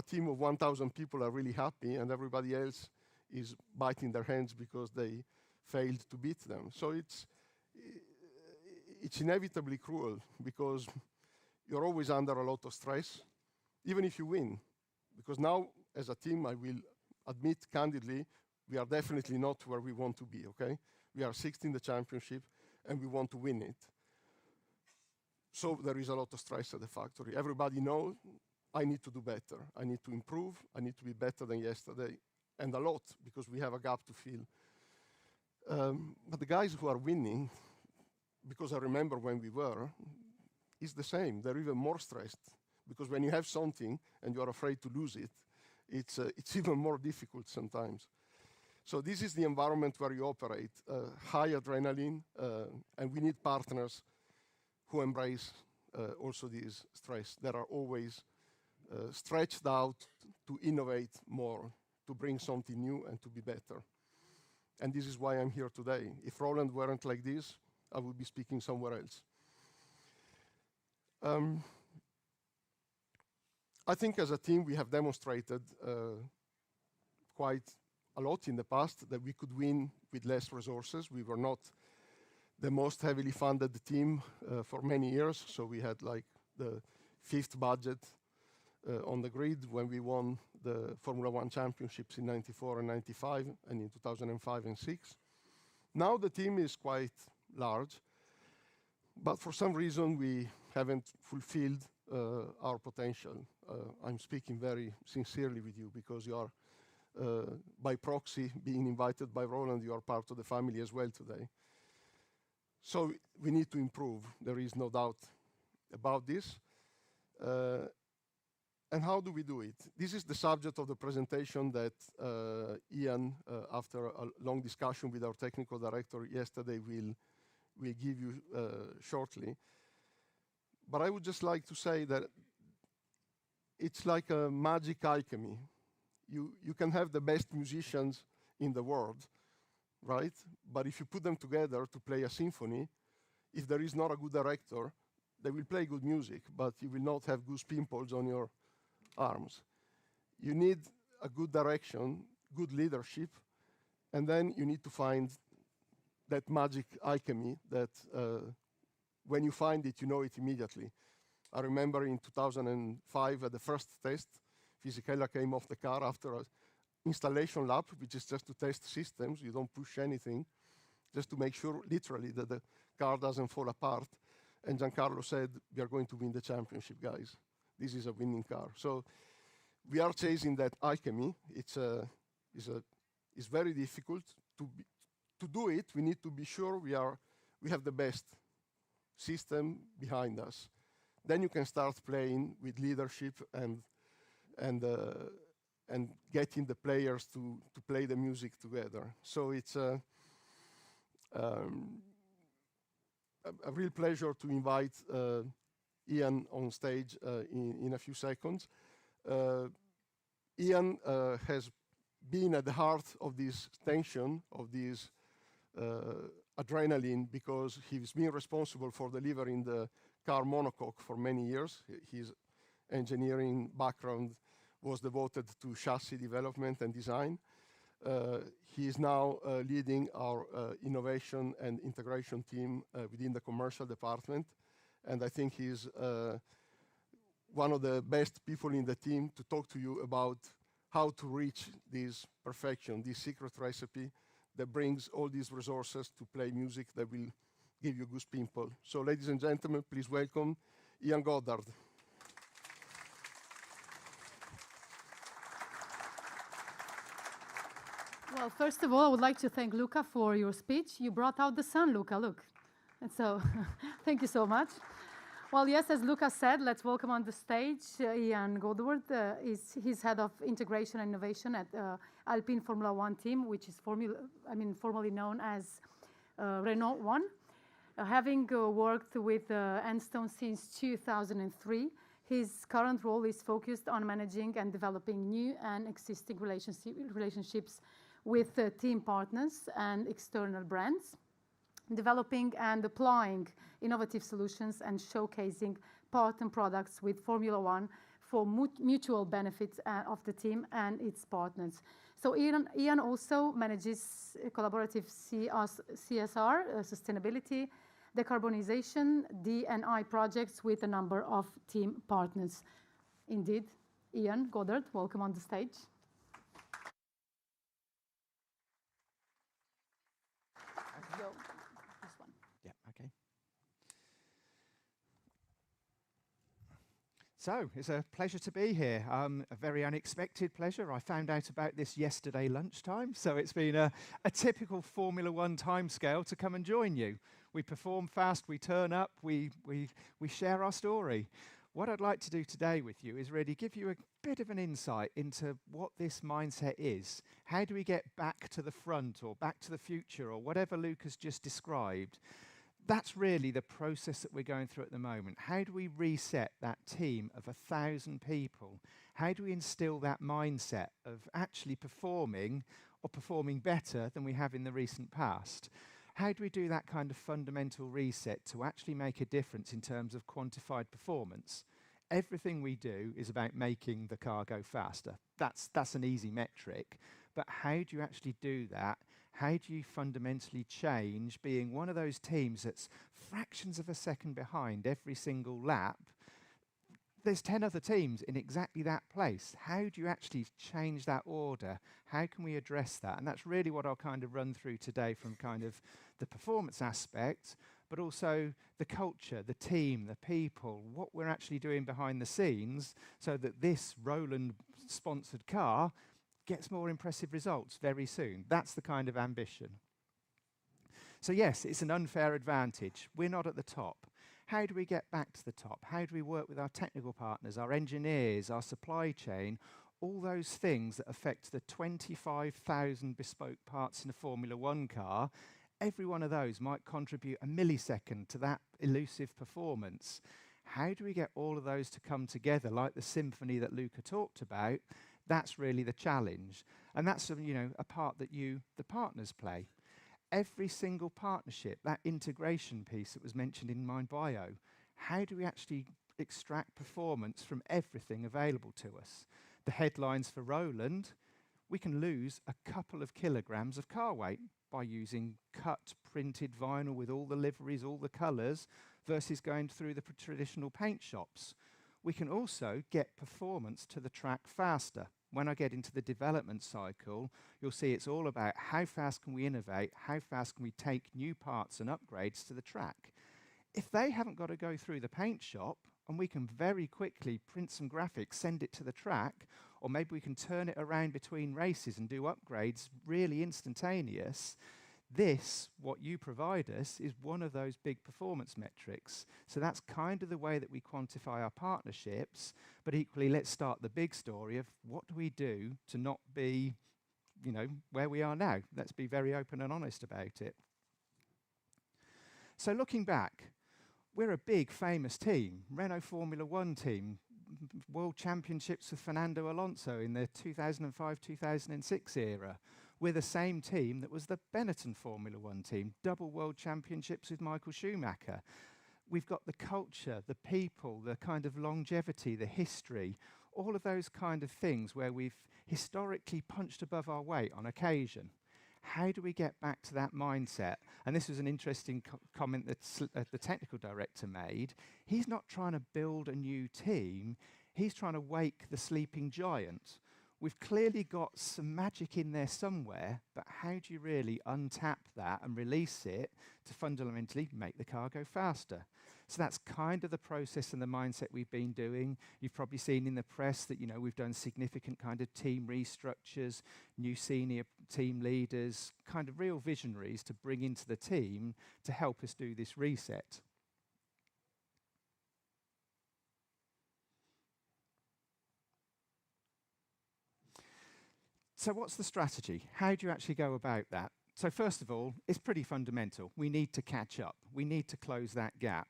team of 1,000 people are really happy, and everybody else is biting their hands because they failed to beat them. So it's inevitably cruel, because you're always under a lot of stress, even if you win. Because now, as a team, I will admit candidly, we are definitely not where we want to be, okay? We are 6th in the championship, and we want to win it. So there is a lot of stress at the factory. Everybody knows I need to do better. I need to improve. I need to be better than yesterday, and a lot, because we have a gap to fill. But the guys who are winning, because I remember when we were, is the same. They're even more stressed, because when you have something and you are afraid to lose it, it's even more difficult sometimes. So this is the environment where you operate, high adrenaline, and we need partners who embrace also this stress, that are always stretched out to innovate more, to bring something new and to be better. And this is why I'm here today. If Roland weren't like this, I would be speaking somewhere else. I think as a team we have demonstrated quite a lot in the past that we could win with less resources. We were not the most heavily funded team for many years, so we had like the 5th budget on the grid when we won the Formula 1 championships in 94 and 95, and in 2005 and 6. Now the team is quite large, but for some reason we haven't fulfilled our potential. I'm speaking very sincerely with you, because you are, by proxy, being invited by Roland, you are part of the family as well today. So we need to improve. There is no doubt about this. And how do we do it? This is the subject of the presentation that Ian, after a long discussion with our technical director yesterday, will give you shortly. But I would just like to say that it's like a magic alchemy. You can have the best musicians in the world, right? But if you put them together to play a symphony, if there is not a good director, they will play good music, but you will not have goose pimples on your arms. You need a good direction, good leadership, and then you need to find that magic alchemy that when you find it, you know it immediately. I remember in 2005 at the first test, Fisichella came off the car after an installation lap, which is just to test systems. You don't push anything, just to make sure, literally, that the car doesn't fall apart. And Giancarlo said, "We are going to win the championship, guys. This is a winning car." So we are chasing that alchemy. It's very difficult to do it. We need to be sure we have the best system behind us. Then you can start playing with leadership and getting the players to play the music together. So it's a real pleasure to invite Ian on stage in a few seconds. Ian has been at the heart of this tension, of this adrenaline, because he's been responsible for delivering the car monocoque for many years. His engineering background was devoted to chassis development and design. He is now leading our innovation and integration team within the commercial department. And I think he's one of the best people in the team to talk to you about how to reach this perfection, this secret recipe that brings all these resources to play music that will give you goose pimple. So ladies and gentlemen, please welcome Ian Goddard. Well, first of all, I would like to thank Luca for your speech. You brought out the sun, Luca, look. And so, thank you so much. Well, yes, as Luca said, let's welcome on the stage Ian Goddard. He's head of integration and innovation at Alpine Formula 1 team, which is formerly known as Renault 1. Having worked with Enstone since 2003, his current role is focused on managing and developing new and existing relationships with team partners and external brands, developing and applying innovative solutions and showcasing partner products with Formula 1 for mutual benefits of the team and its partners. So Ian also manages collaborative CSR, sustainability, decarbonization, D&I projects with a number of team partners. Indeed, Ian Goddard, welcome on the stage. This one. Yeah, okay. So, it's a pleasure to be here. A very unexpected pleasure. I found out about this yesterday lunchtime, so it's been a typical Formula 1 timescale to come and join you. We perform fast, we turn up, we share our story. What I'd like to do today with you is really give you a bit of an insight into what this mindset is. How do we get back to the front or back to the future or whatever Luke has just described? That's really the process that we're going through at the moment. How do we reset that team of 1,000 people? How do we instill that mindset of actually performing or performing better than we have in the recent past? How do we do that kind of fundamental reset to actually make a difference in terms of quantified performance? Everything we do is about making the car go faster. That's an easy metric. But how do you actually do that? How do you fundamentally change being one of those teams that's fractions of a second behind every single lap? There's 10 other teams in exactly that place. How do you actually change that order? How can we address that? And that's really what I'll kind of run through today from kind of the performance aspect, but also the culture, the team, the people, what we're actually doing behind the scenes so that this Roland-sponsored car gets more impressive results very soon. That's the kind of ambition. So yes, it's an unfair advantage. We're not at the top. How do we get back to the top? How do we work with our technical partners, our engineers, our supply chain, all those things that affect the 25,000 bespoke parts in a Formula 1 car? Every one of those might contribute a millisecond to that elusive performance. How do we get all of those to come together like the symphony that Luca talked about? That's really the challenge. And that's a part that you, the partners, play. Every single partnership, that integration piece that was mentioned in my bio, how do we actually extract performance from everything available to us? The headlines for Roland, we can lose a couple of kilograms of car weight by using cut printed vinyl with all the liveries, all the colours, versus going through the traditional paint shops. We can also get performance to the track faster. When I get into the development cycle, you'll see it's all about how fast can we innovate, how fast can we take new parts and upgrades to the track. If they haven't got to go through the paint shop, and we can very quickly print some graphics, send it to the track, or maybe we can turn it around between races and do upgrades really instantaneous. This, what you provide us, is one of those big performance metrics. So that's kind of the way that we quantify our partnerships, but equally let's start the big story of what do we do to not be, you know, where we are now. Let's be very open and honest about it. So looking back, we're a big famous team, Renault Formula One team, World Championships with Fernando Alonso in the 2005-2006 era. We're the same team that was the Benetton Formula One team, double World Championships with Michael Schumacher. We've got the culture, the people, the kind of longevity, the history, all of those kind of things where we've historically punched above our weight on occasion. How do we get back to that mindset? And this was an interesting comment that the technical director made. He's not trying to build a new team, he's trying to wake the sleeping giant. We've clearly got some magic in there somewhere, but how do you really untap that and release it to fundamentally make the car go faster? So that's kind of the process and the mindset we've been doing. You've probably seen in the press that, you know, we've done significant kind of team restructures, new senior team leaders, kind of real visionaries to bring into the team to help us do this reset. So what's the strategy? How do you actually go about that? So first of all, it's pretty fundamental. We need to catch up. We need to close that gap.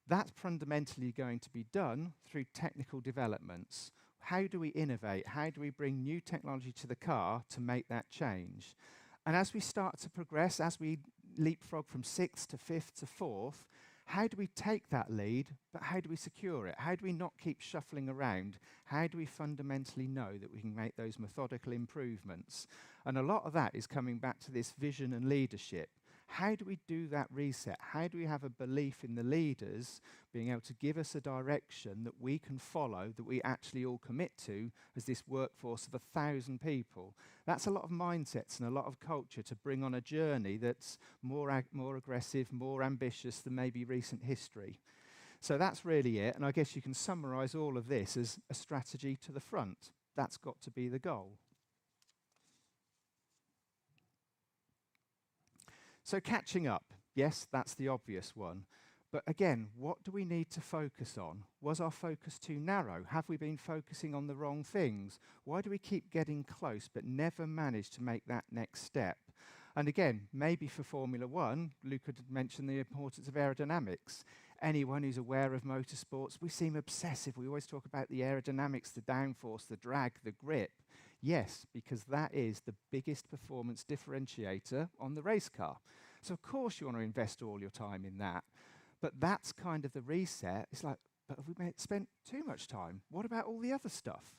That's fundamentally going to be done through technical developments. How do we innovate? How do we bring new technology to the car to make that change? And as we start to progress, as we leapfrog from 6th to 5th to 4th, how do we take that lead, but how do we secure it? How do we not keep shuffling around? How do we fundamentally know that we can make those methodical improvements? And a lot of that is coming back to this vision and leadership. How do we do that reset? How do we have a belief in the leaders being able to give us a direction that we can follow, that we actually all commit to as this workforce of 1,000 people? That's a lot of mindsets and a lot of culture to bring on a journey that's more aggressive, more ambitious than maybe recent history. So that's really it. And I guess you can summarize all of this as a strategy to the front. That's got to be the goal. So catching up, yes, that's the obvious one. But again, what do we need to focus on? Was our focus too narrow? Have we been focusing on the wrong things? Why do we keep getting close but never manage to make that next step? And again, maybe for Formula One, Luke had mentioned the importance of aerodynamics. Anyone who's aware of motorsports, we seem obsessive. We always talk about the aerodynamics, the downforce, the drag, the grip. Yes, because that is the biggest performance differentiator on the race car. So of course you want to invest all your time in that. But that's kind of the reset. It's like, but have we spent too much time? What about all the other stuff?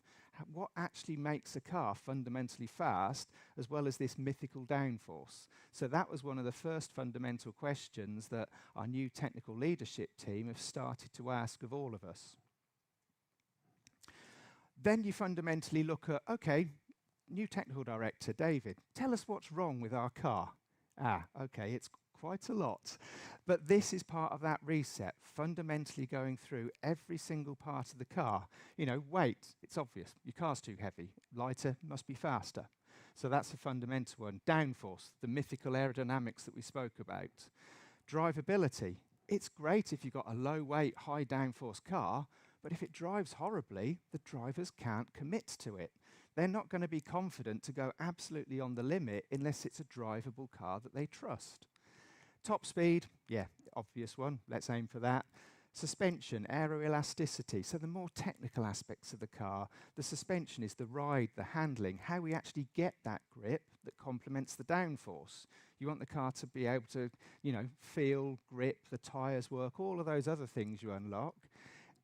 What actually makes a car fundamentally fast, as well as this mythical downforce? So that was one of the first fundamental questions that our new technical leadership team have started to ask of all of us. Then you fundamentally look at, okay, new technical director, David, tell us what's wrong with our car. Okay, it's quite a lot. But this is part of that reset, fundamentally going through every single part of the car. You know, weight, it's obvious. Your car's too heavy. Lighter, must be faster. So that's a fundamental one. Downforce, the mythical aerodynamics that we spoke about. Drivability, it's great if you've got a low weight, high downforce car, but if it drives horribly, the drivers can't commit to it. They're not going to be confident to go absolutely on the limit unless it's a drivable car that they trust. Top speed, yeah, obvious one. Let's aim for that. Suspension, aeroelasticity, so the more technical aspects of the car. The suspension is the ride, the handling, how we actually get that grip that complements the downforce. You want the car to be able to, you know, feel, grip, the tyres work, all of those other things you unlock.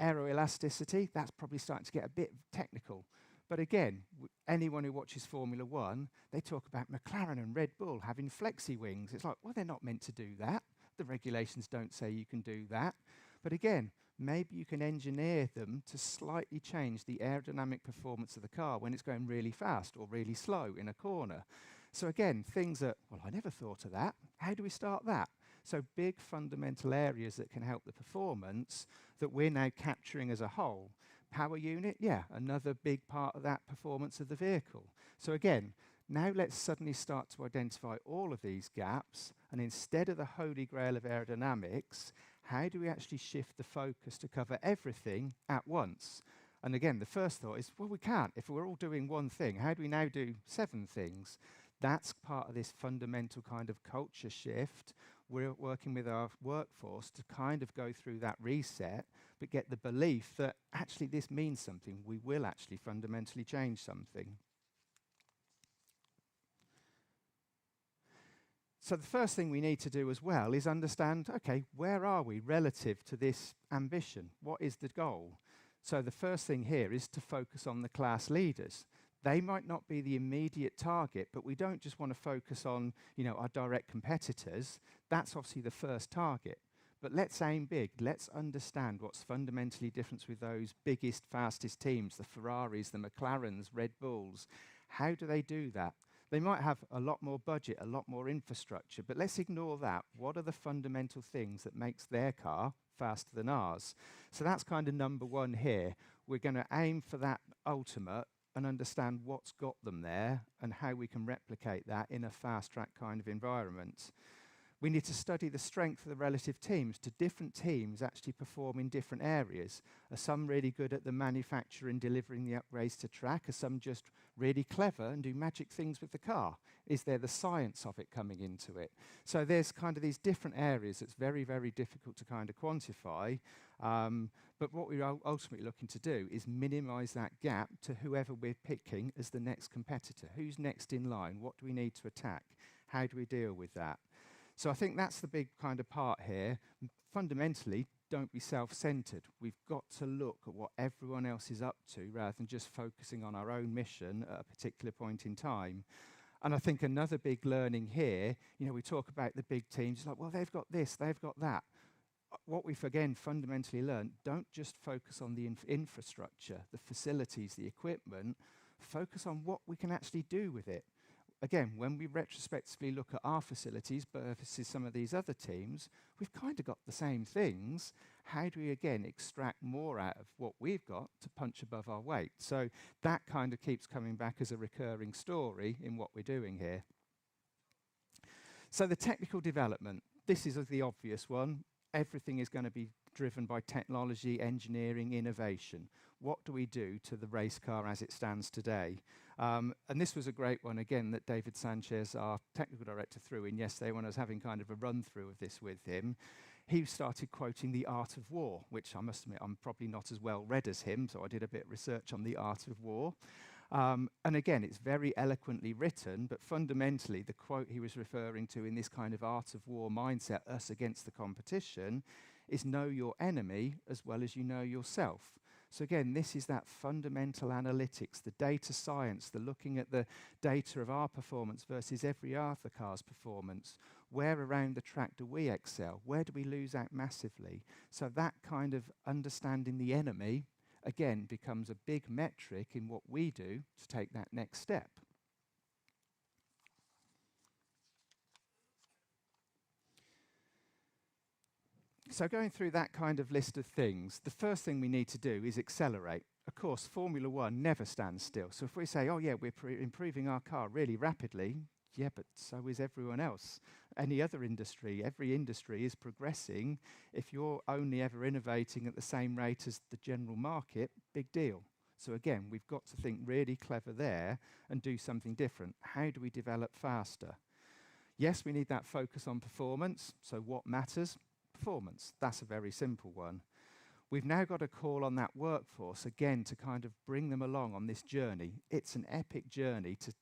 Aeroelasticity, that's probably starting to get a bit technical. But again, anyone who watches Formula One, they talk about McLaren and Red Bull having flexi wings. It's like, well, they're not meant to do that. The regulations don't say you can do that. But again, maybe you can engineer them to slightly change the aerodynamic performance of the car when it's going really fast or really slow in a corner. So again, things that, well, I never thought of that. How do we start that? So big fundamental areas that can help the performance that we're now capturing as a whole. Power unit, yeah, another big part of that performance of the vehicle. So again, now let's suddenly start to identify all of these gaps, and instead of the holy grail of aerodynamics, how do we actually shift the focus to cover everything at once? And again, the first thought is, well, we can't. If we're all doing one thing, how do we now do 7 things? That's part of this fundamental kind of culture shift. We're working with our workforce to kind of go through that reset, but get the belief that actually this means something. We will actually fundamentally change something. So the first thing we need to do as well is understand, okay, where are we relative to this ambition? What is the goal? So the first thing here is to focus on the class leaders. They might not be the immediate target, but we don't just want to focus on, our direct competitors. That's obviously the first target. But let's aim big. Let's understand what's fundamentally different with those biggest, fastest teams, the Ferraris, the McLarens, Red Bulls. How do they do that? They might have a lot more budget, a lot more infrastructure, but let's ignore that. What are the fundamental things that makes their car faster than ours? So that's kind of number one here. We're going to aim for that ultimate and understand what's got them there and how we can replicate that in a fast track kind of environment. We need to study the strength of the relative teams. Do different teams actually perform in different areas? Are some really good at the manufacture and delivering the upgrades to track? Are some just really clever and do magic things with the car? Is there the science of it coming into it? So there's kind of these different areas that's very, very difficult to kind of quantify. But what we're ultimately looking to do is minimize that gap to whoever we're picking as the next competitor. Who's next in line? What do we need to attack? How do we deal with that? So I think that's the big kind of part here. Fundamentally, don't be self-centered. We've got to look at what everyone else is up to rather than just focusing on our own mission at a particular point in time. And I think another big learning here, we talk about the big teams, it's like, well, they've got this, they've got that. What we've again fundamentally learned, don't just focus on the infrastructure, the facilities, the equipment, focus on what we can actually do with it. Again, when we retrospectively look at our facilities versus some of these other teams, we've kind of got the same things. How do we, again, extract more out of what we've got to punch above our weight? So that kind of keeps coming back as a recurring story in what we're doing here. So the technical development, this is the obvious one. Everything is going to be driven by technology, engineering, innovation. What do we do to the race car as it stands today? And this was a great one, again, that David Sanchez, our technical director, threw in yesterday when I was having kind of a run-through of this with him. He started quoting The Art of War, which I must admit I'm probably not as well read as him, so I did a bit of research on The Art of War. And again, it's very eloquently written, but fundamentally the quote he was referring to in this kind of art of war mindset, us against the competition, is know your enemy as well as you know yourself. So again, this is that fundamental analytics, the data science, the looking at the data of our performance versus every other car's performance. Where around the track do we excel? Where do we lose out massively? So that kind of understanding the enemy, again, becomes a big metric in what we do to take that next step. So going through that kind of list of things, the first thing we need to do is accelerate. Of course, Formula One never stands still. So if we say, oh yeah, we're improving our car really rapidly, yeah, but so is everyone else. Any other industry, every industry is progressing. If you're only ever innovating at the same rate as the general market, big deal. So again, we've got to think really clever there and do something different. How do we develop faster? Yes, we need that focus on performance. So what matters? Performance. That's a very simple one. We've now got to call on that workforce again to kind of bring them along on this journey. It's an epic journey to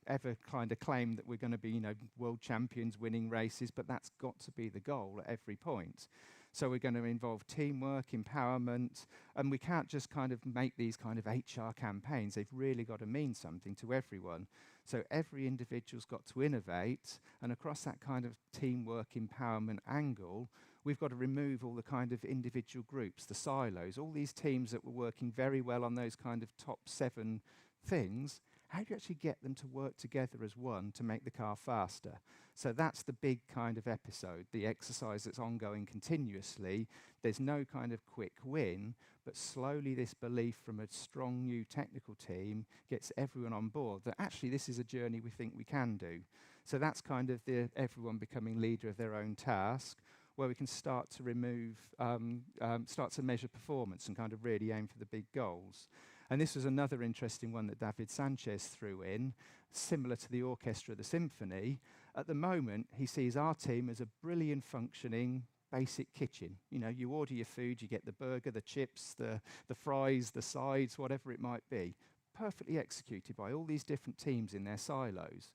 ever kind of claim that we're going to be, world champions winning races, but that's got to be the goal at every point. So we're going to involve teamwork, empowerment, and we can't just kind of make these kind of HR campaigns. They've really got to mean something to everyone. So every individual's got to innovate, and across that kind of teamwork, empowerment angle, we've got to remove all the kind of individual groups, the silos, all these teams that were working very well on those kind of top 7 things. how do you actually get them to work together as one to make the car faster? So that's the big kind of episode, the exercise that's ongoing continuously. There's no kind of quick win, but slowly this belief from a strong new technical team gets everyone on board that actually this is a journey we think we can do. So that's kind of the everyone becoming leader of their own task, where we can start to start to measure performance and kind of really aim for the big goals. And this was another interesting one that David Sanchez threw in, similar to the orchestra, the symphony. At the moment, he sees our team as a brilliant functioning basic kitchen. You know, you order your food, you get the burger, the chips, the fries, the sides, whatever it might be, perfectly executed by all these different teams in their silos.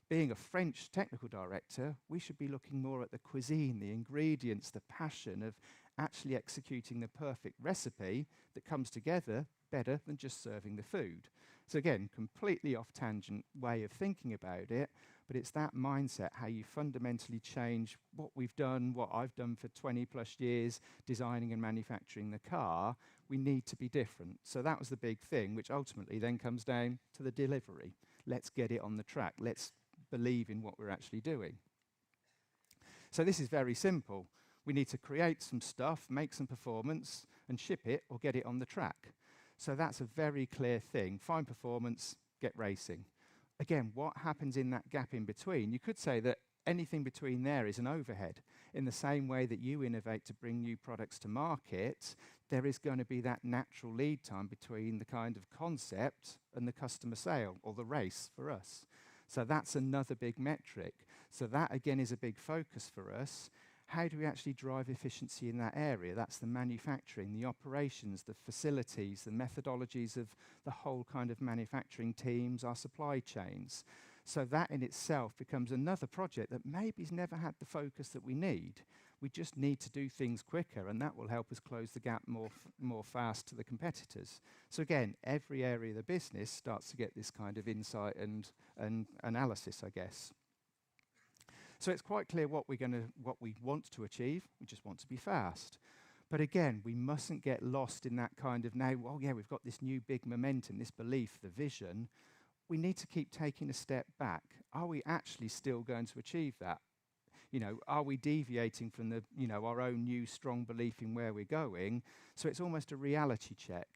Being a French technical director, we should be looking more at the cuisine, the ingredients, the passion of actually executing the perfect recipe that comes together better than just serving the food. So again, completely off tangent way of thinking about it, but it's that mindset, how you fundamentally change what we've done, what I've done for 20 plus years, designing and manufacturing the car. We need to be different. So that was the big thing, which ultimately then comes down to the delivery. Let's get it on the track. Let's believe in what we're actually doing. So this is very simple. We need to create some stuff, make some performance, and ship it or get it on the track. So that's a very clear thing. Find performance, get racing. Again, what happens in that gap in between? You could say that anything between there is an overhead. In the same way that you innovate to bring new products to market, there is going to be that natural lead time between the kind of concept and the customer sale, or the race for us. So that's another big metric. So that, again, is a big focus for us. How do we actually drive efficiency in that area? That's the manufacturing, the operations, the facilities, the methodologies of the whole kind of manufacturing teams, our supply chains. So that in itself becomes another project that maybe's never had the focus that we need. We just need to do things quicker, and that will help us close the gap more fast to the competitors. So again, every area of the business starts to get this kind of insight and analysis, I guess. So it's quite clear what we want to achieve. We just want to be fast. But again, we mustn't get lost in that kind of now, oh yeah, we've got this new big momentum, this belief, the vision. We need to keep taking a step back. Are we actually still going to achieve that? You know, are we deviating from the, our own new strong belief in where we're going? So it's almost a reality check.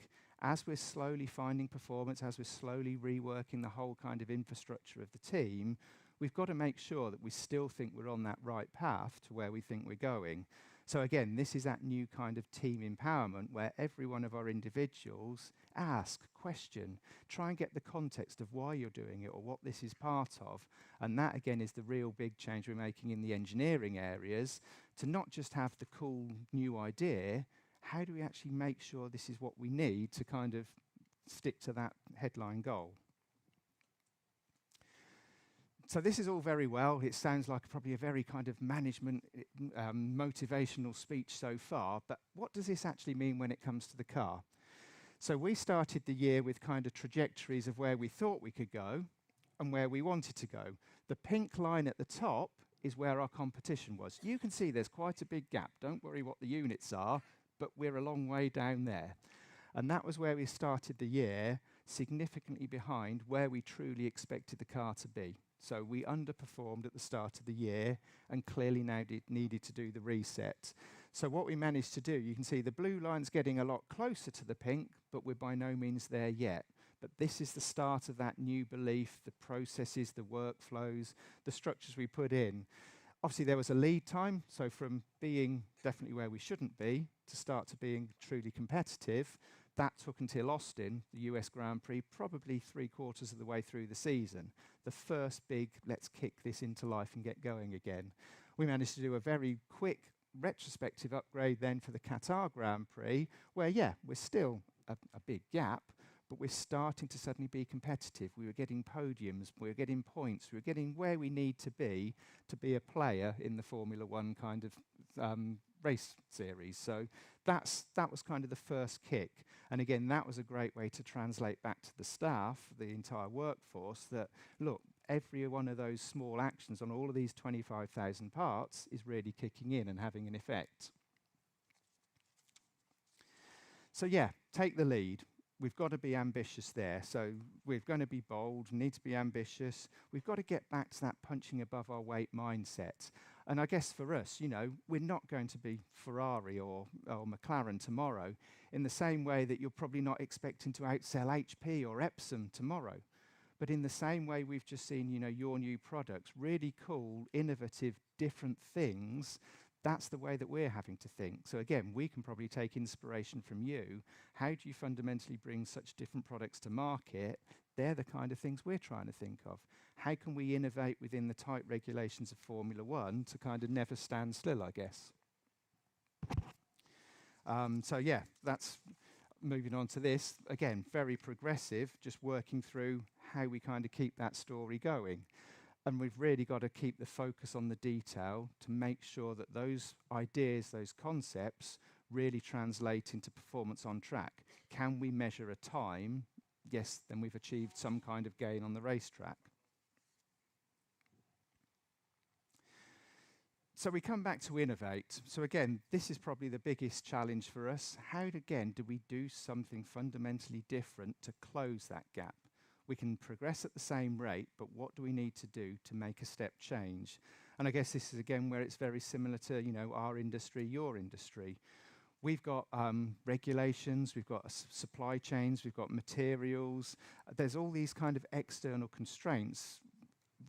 As we're slowly finding performance, as we're slowly reworking the whole kind of infrastructure of the team, we've got to make sure that we still think we're on that right path to where we think we're going. So again, this is that new kind of team empowerment where every one of our individuals ask, question, try and get the context of why you're doing it or what this is part of. And that again is the real big change we're making in the engineering areas, to not just have the cool new idea, how do we actually make sure this is what we need to kind of stick to that headline goal? So this is all very well. It sounds like probably a very kind of management, motivational speech so far, but what does this actually mean when it comes to the car? So we started the year with kind of trajectories of where we thought we could go and where we wanted to go. The pink line at the top is where our competition was. You can see there's quite a big gap. Don't worry what the units are, but we're a long way down there. And that was where we started the year, significantly behind where we truly expected the car to be. So we underperformed at the start of the year and clearly now needed to do the reset. So what we managed to do, you can see the blue line's getting a lot closer to the pink, but we're by no means there yet. But this is the start of that new belief, the processes, the workflows, the structures we put in. Obviously, there was a lead time, so from being definitely where we shouldn't be to start to being truly competitive, that took until Austin, the US Grand Prix, probably 3/4 of the way through the season. The first big, let's kick this into life and get going again. We managed to do a very quick retrospective upgrade then for the Qatar Grand Prix, where, yeah, we're still a big gap, but we're starting to suddenly be competitive. We were getting podiums, we were getting points, we were getting where we need to be a player in the Formula One kind of race series. So that was kind of the first kick. And again, that was a great way to translate back to the staff, the entire workforce, that, look, every one of those small actions on all of these 25,000 parts is really kicking in and having an effect. So yeah, take the lead. we've got to be ambitious there. So we're going to be bold, need to be ambitious. We've got to get back to that punching above our weight mindset. And I guess for us, you know, we're not going to be Ferrari or McLaren tomorrow in the same way that you're probably not expecting to outsell HP or Epsom tomorrow. But in the same way we've just seen, you know, your new products, really cool, innovative, different things, that's the way that we're having to think. So again, we can probably take inspiration from you. How do you fundamentally bring such different products to market? They're the kind of things we're trying to think of. How can we innovate within the tight regulations of Formula One to kind of never stand still, I guess? So yeah, that's moving on to this. Again, very progressive, just working through how we kind of keep that story going. And we've really got to keep the focus on the detail to make sure that those ideas, those concepts, really translate into performance on track. Can we measure a time? Yes, then we've achieved some kind of gain on the racetrack. So we come back to innovate. So again, this is probably the biggest challenge for us. How, again, do we do something fundamentally different to close that gap? We can progress at the same rate, but what do we need to do to make a step change? And I guess this is, again, where it's very similar to, you know, our industry, your industry. We've got regulations, we've got supply chains, we've got materials. There's all these kind of external constraints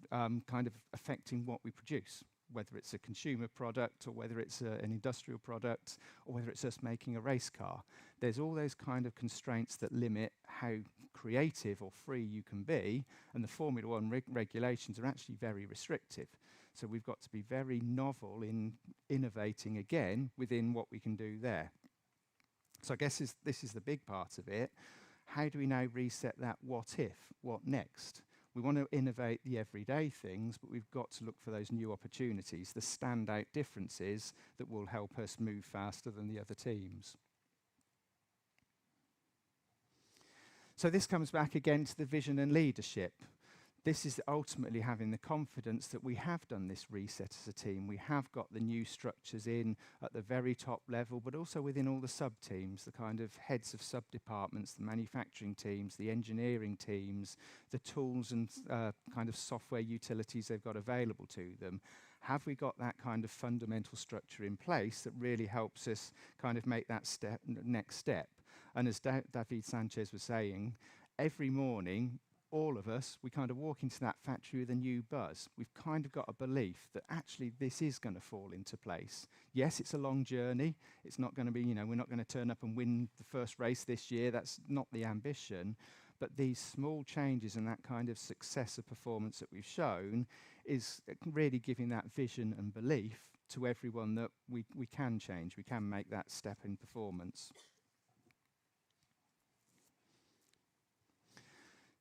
kind of affecting what we produce, whether it's a consumer product or whether it's an industrial product or whether it's us making a race car. There's all those kind of constraints that limit how creative or free you can be, and the Formula One regulations are actually very restrictive. So we've got to be very novel in innovating again within what we can do there. So I guess this is the big part of it. How do we now reset that what if, what next? We want to innovate the everyday things, but we've got to look for those new opportunities, the standout differences that will help us move faster than the other teams. So this comes back again to the vision and leadership. This is ultimately having the confidence that we have done this reset as a team. We have got the new structures in at the very top level, but also within all the sub-teams, the kind of heads of sub-departments, the manufacturing teams, the engineering teams, the tools and kind of software utilities they've got available to them. Have we got that kind of fundamental structure in place that really helps us kind of make that next step? And as David Sanchez was saying, every morning, all of us, we kind of walk into that factory with a new buzz. We've kind of got a belief that actually this is going to fall into place. Yes, it's a long journey. It's not going to be, you know, we're not going to turn up and win the first race this year. That's not the ambition. But these small changes and that kind of success of performance that we've shown is really giving that vision and belief to everyone that we can change. We can make that step in performance.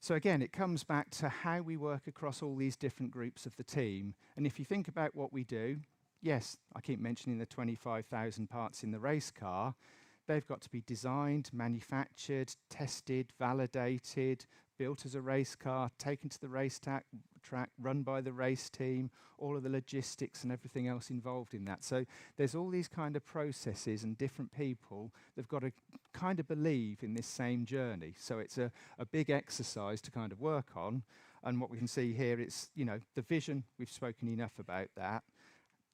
So again, it comes back to how we work across all these different groups of the team. And if you think about what we do, yes, I keep mentioning the 25,000 parts in the race car. They've got to be designed, manufactured, tested, validated, built as a race car, taken to the racetrack, run by the race team, all of the logistics and everything else involved in that. So there's all these kind of processes and different people that've got to kind of believe in this same journey. So it's a big exercise to kind of work on. And what we can see here, it's, you know, the vision, we've spoken enough about that.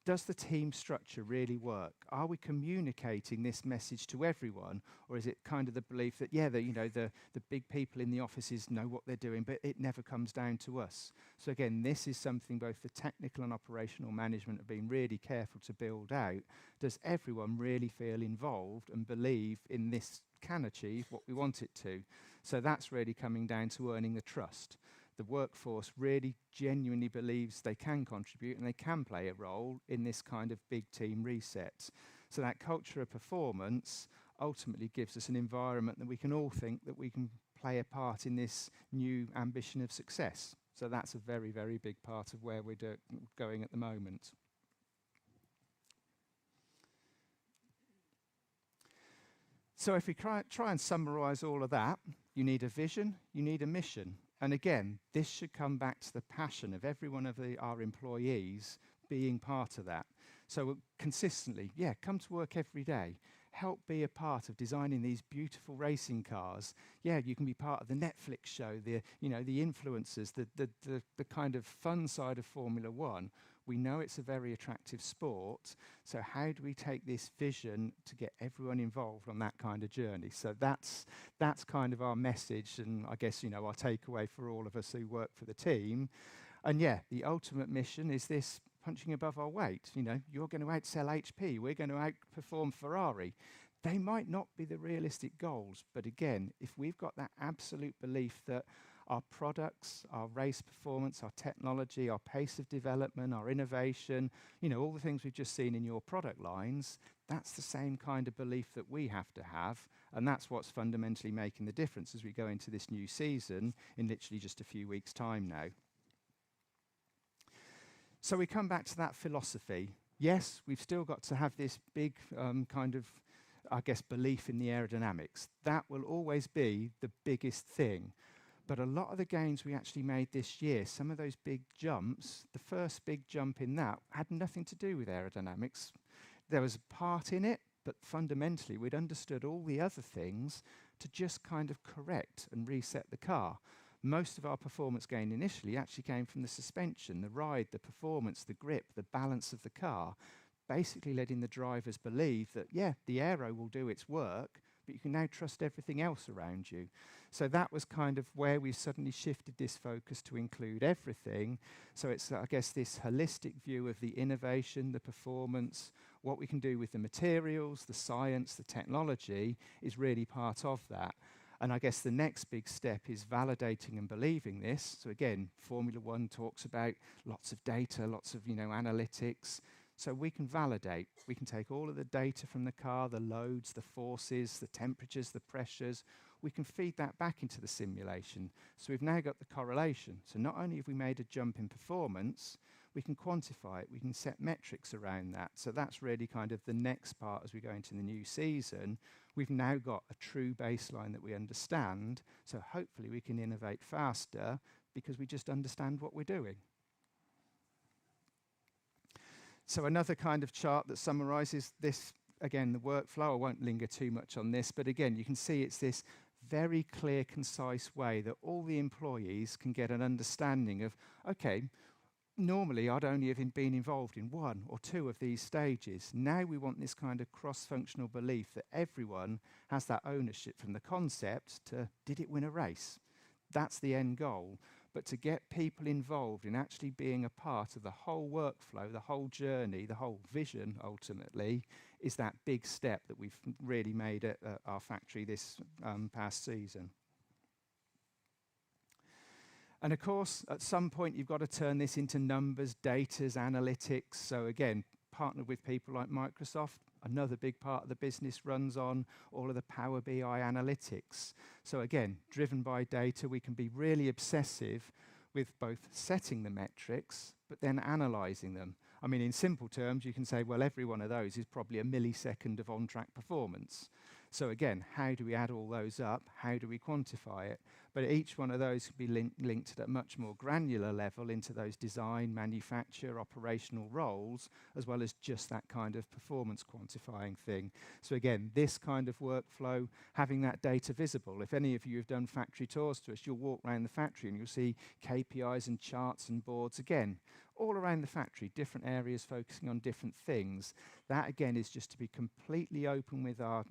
Does the team structure really work? Are we communicating this message to everyone? Or is it kind of the belief that, yeah, the big people in the offices know what they're doing, but it never comes down to us? So again, this is something both the technical and operational management have been really careful to build out. Does everyone really feel involved and believe in this can achieve what we want it to? So that's really coming down to earning the trust. The workforce really genuinely believes they can contribute and they can play a role in this kind of big team reset. So that culture of performance ultimately gives us an environment that we can all think that we can play a part in this new ambition of success. So that's a very, very big part of where we're going at the moment. So if we try and summarize all of that, you need a vision, you need a mission. And again, this should come back to the passion of every one of our employees being part of that. So consistently, yeah, come to work every day. help be a part of designing these beautiful racing cars. Yeah, you can be part of the Netflix show, the influencers, the kind of fun side of Formula One. We know it's a very attractive sport, so how do we take this vision to get everyone involved on that kind of journey? So that's kind of our message, and I guess, our takeaway for all of us who work for the team. And yeah, the ultimate mission is this: punching above our weight. You're going to outsell HP, we're going to outperform Ferrari. They might not be the realistic goals, but again, if we've got that absolute belief that our products, our race performance, our technology, our pace of development, our innovation, all the things we've just seen in your product lines, that's the same kind of belief that we have to have, and that's what's fundamentally making the difference as we go into this new season in literally just a few weeks' time now. So we come back to that philosophy. Yes, we've still got to have this big belief in the aerodynamics. That will always be the biggest thing. But a lot of the gains we actually made this year, some of those big jumps, the first big jump in that had nothing to do with aerodynamics. There was a part in it, but fundamentally we'd understood all the other things to just kind of correct and reset the car. Most of our performance gain initially actually came from the suspension, the ride, the performance, the grip, the balance of the car, basically letting the drivers believe that, yeah, the aero will do its work, but you can now trust everything else around you. So that was kind of where we suddenly shifted this focus to include everything. So it's, I guess, this holistic view of the innovation, the performance, what we can do with the materials, the science, the technology is really part of that. And I guess the next big step is validating and believing this. So again, Formula One talks about lots of data, lots of, analytics. So we can validate. We can take all of the data from the car, the loads, the forces, the temperatures, the pressures. We can feed that back into the simulation. So we've now got the correlation. So not only have we made a jump in performance, we can quantify it. We can set metrics around that. So that's really kind of the next part as we go into the new season. We've now got a true baseline that we understand. So hopefully we can innovate faster because we just understand what we're doing. So another kind of chart that summarizes this, again, the workflow. I won't linger too much on this, but again, you can see it's this very clear, concise way that all the employees can get an understanding of, okay, normally I'd only have been involved in one or two of these stages. Now we want this kind of cross-functional belief that everyone has that ownership from the concept to, did it win a race? That's the end goal. But to get people involved in actually being a part of the whole workflow, the whole journey, the whole vision, ultimately, is that big step that we've really made at our factory this past season. And of course, at some point, you've got to turn this into numbers, data, analytics. So again, partner with people like Microsoft. Another big part of the business runs on all of the Power BI analytics. So again, driven by data, we can be really obsessive with both setting the metrics, but then analyzing them. I mean, in simple terms, you can say, well, every one of those is probably a millisecond of on-track performance. So again, how do we add all those up? How do we quantify it? But each one of those can be linked at a much more granular level into those design, manufacture, operational roles, as well as just that kind of performance quantifying thing. So again, this kind of workflow, having that data visible. If any of you have done factory tours to us, you'll walk around the factory and you'll see KPIs and charts and boards again, all around the factory, different areas focusing on different things. That again is just to be completely open with our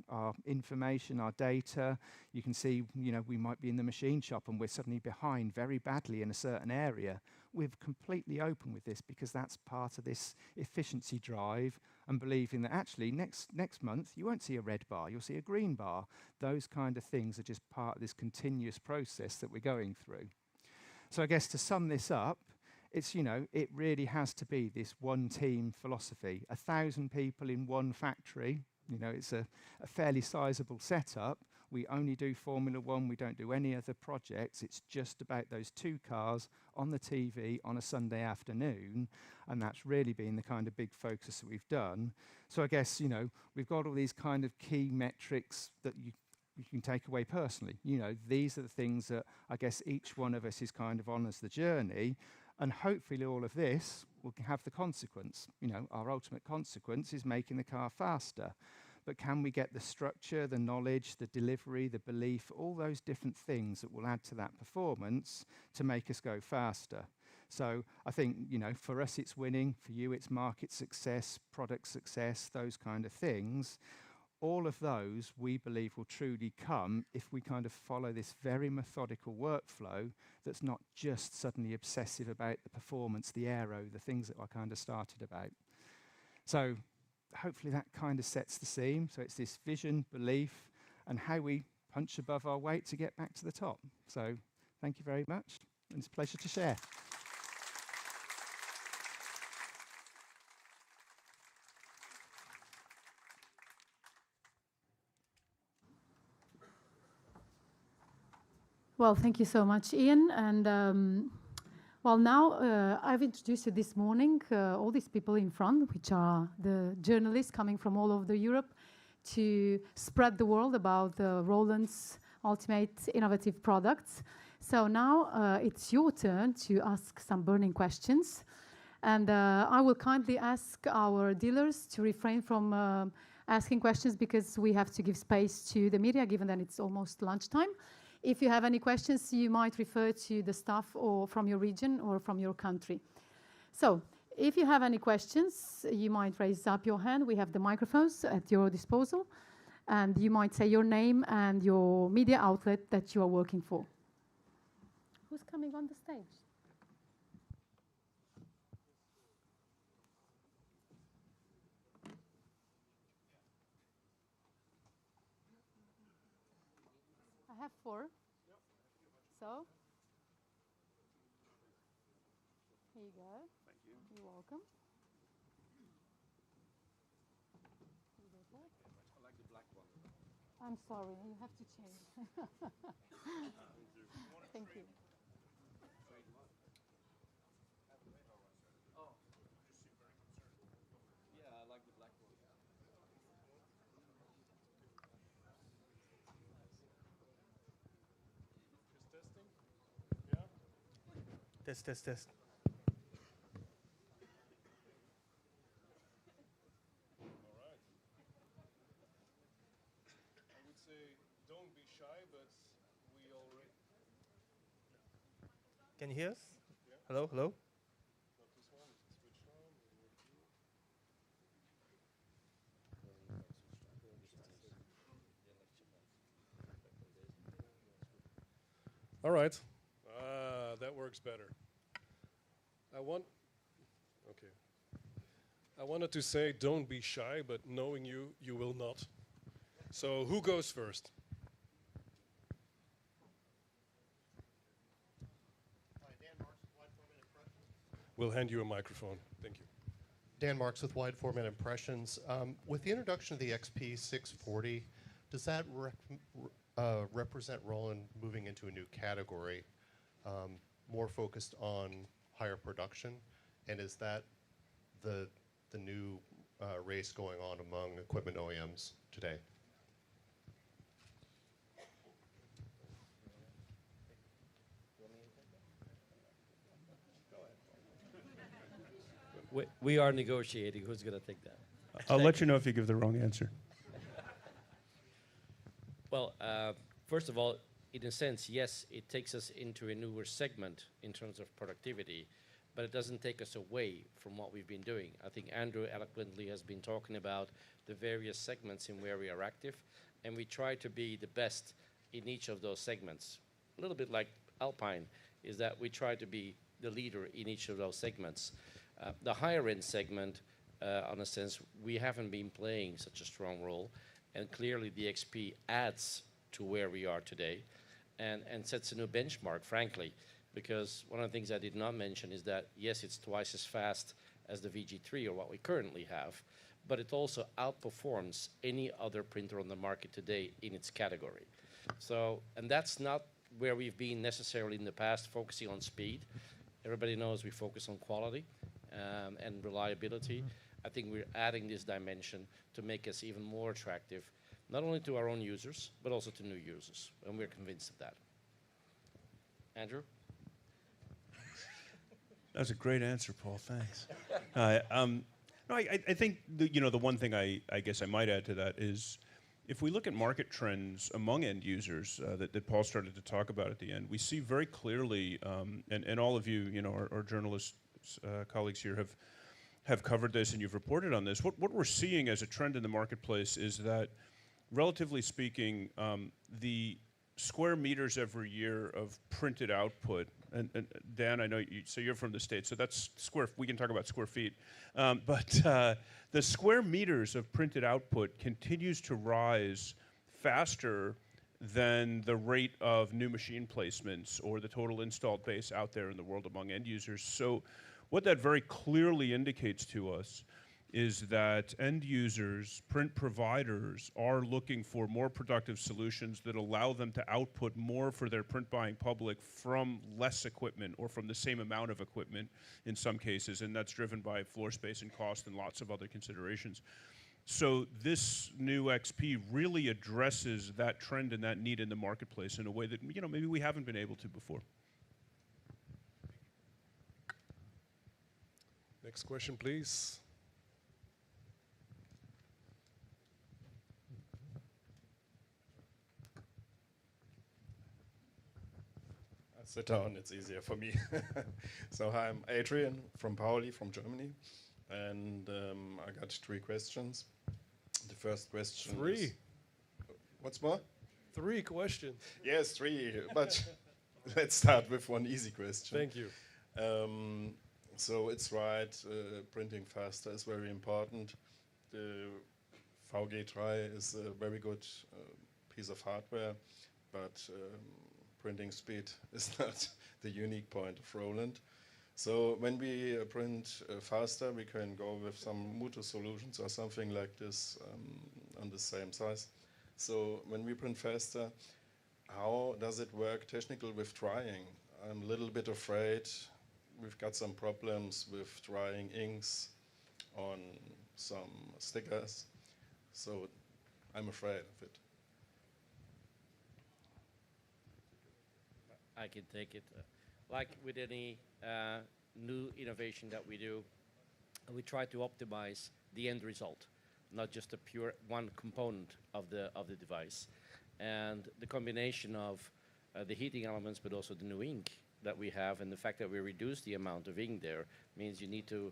information, our data. You can see, we might be in the machine shop and we're suddenly behind very badly in a certain area. We're completely open with this because that's part of this efficiency drive and believing that actually next month you won't see a red bar, you'll see a green bar. Those kind of things are just part of this continuous process that we're going through. So I guess to sum this up, it's, it really has to be this one team philosophy. 1,000 people in one factory, it's a fairly sizable setup. We only do Formula One, we don't do any other projects. It's just about those two cars on the TV on a Sunday afternoon, and that's really been the kind of big focus that we've done. So I guess, we've got all these kind of key metrics that you can take away personally. These are the things that I guess each one of us is kind of on as the journey. And hopefully all of this will have the consequence. Our ultimate consequence is making the car faster. but can we get the structure, the knowledge, the delivery, the belief, all those different things that will add to that performance to make us go faster? So I think, for us it's winning, for you it's market success, product success, those kind of things. All of those we believe will truly come if we kind of follow this very methodical workflow that's not just suddenly obsessive about the performance, the aero, the things that I kind of started about. So hopefully that kind of sets the scene. So it's this vision, belief, and how we punch above our weight to get back to the top. So thank you very much, and it's a pleasure to share. Well, thank you so much, Ian. And well, now I've introduced you this morning all these people in front, which are the journalists coming from all over Europe to spread the world about Roland's ultimate innovative products. So now it's your turn to ask some burning questions. And I will kindly ask our dealers to refrain from asking questions because we have to give space to the media, given that it's almost lunchtime. If you have any questions, you might refer to the staff or from your region or from your country. So if you have any questions, you might raise up your hand. We have the microphones at your disposal. And you might say your name and your media outlet that you are working for. Who's coming on the stage? I have 4. So, here you go. Thank you. You're welcome. I like the black one. I'm sorry, you have to change. Thank you. Oh. Yeah, I like the black one. Just testing? Yeah. Test. All right. I would say don't be shy, but we already... Can you hear us? Yeah. Hello? Not this one, it's switched on. All right. That works better. I wanted to say don't be shy, but knowing you, you will not. So who goes first? Hi, Dan Marks with Wide Format Impressions. We'll hand you a microphone. Thank you. Dan Marks with Wide Format Impressions. With the introduction of the XP640, does that represent Roland moving into a new category, more focused on higher production? And is that the new race going on among equipment OEMs today? We are negotiating. Who's going to take that? I'll let you know if you give the wrong answer. Well, first of all, in a sense, yes, it takes us into a newer segment in terms of productivity, but it doesn't take us away from what we've been doing. I think Andrew eloquently has been talking about the various segments in where we are active, and we try to be the best in each of those segments. A little bit like Alpine, is that we try to be the leader in each of those segments. The higher end segment, in a sense, we haven't been playing such a strong role, and clearly the XP adds to where we are today and sets a new benchmark, frankly, because one of the things I did not mention is that, yes, it's twice as fast as the VG3 or what we currently have, but it also outperforms any other printer on the market today in its category. So, and that's not where we've been necessarily in the past, focusing on speed. Everybody knows we focus on quality and reliability. I think we're adding this dimension to make us even more attractive, not only to our own users, but also to new users, and we're convinced of that. Andrew? That was a great answer, Paul. Thanks. No, I think the one thing I guess I might add to that is, if we look at market trends among end users that Paul started to talk about at the end, we see very clearly, and all of you, our journalists colleagues here have covered this, and you've reported on this. What we're seeing as a trend in the marketplace is that, relatively speaking, the square meters every year of printed output, and Dan, I know so you're from the States, so that's we can talk about square feet, but the square meters of printed output continues to rise faster than the rate of new machine placements or the total installed base out there in the world among end users. So what that very clearly indicates to us is that end users, print providers, are looking for more productive solutions that allow them to output more for their print buying public from less equipment or from the same amount of equipment in some cases, and that's driven by floor space and cost and lots of other considerations. So this new XP really addresses that trend and that need in the marketplace in a way that maybe we haven't been able to before. Next question, please. Sit down, it's easier for me. So hi, I'm Adrian from Pauli, from Germany, and I got 3 questions. The first question is... What's more? 3 questions. Yes, 3, but let's start with one easy question. Thank you. So it's right, printing faster is very important. The VG3 is a very good piece of hardware, but printing speed is not the unique point of Roland. So when we print faster, we can go with some Muto solutions or something like this on the same size. So when we print faster, how does it work technical with drying? I'm a little bit afraid we've got some problems with drying inks on some stickers. So I'm afraid of it. I can take it. Like with any new innovation that we do, we try to optimize the end result, not just a pure one component of the device. And the combination of the heating elements, but also the new ink that we have, and the fact that we reduce the amount of ink there, means you need to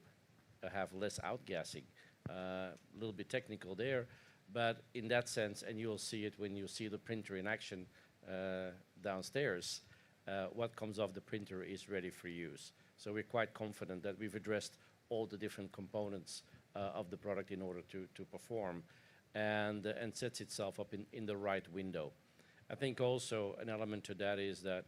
have less outgassing. A little bit technical there, but in that sense, and you'll see it when you see the printer in action downstairs, what comes off the printer is ready for use. So we're quite confident that we've addressed all the different components of the product in order to perform, and sets itself up in the right window. I think also an element to that is that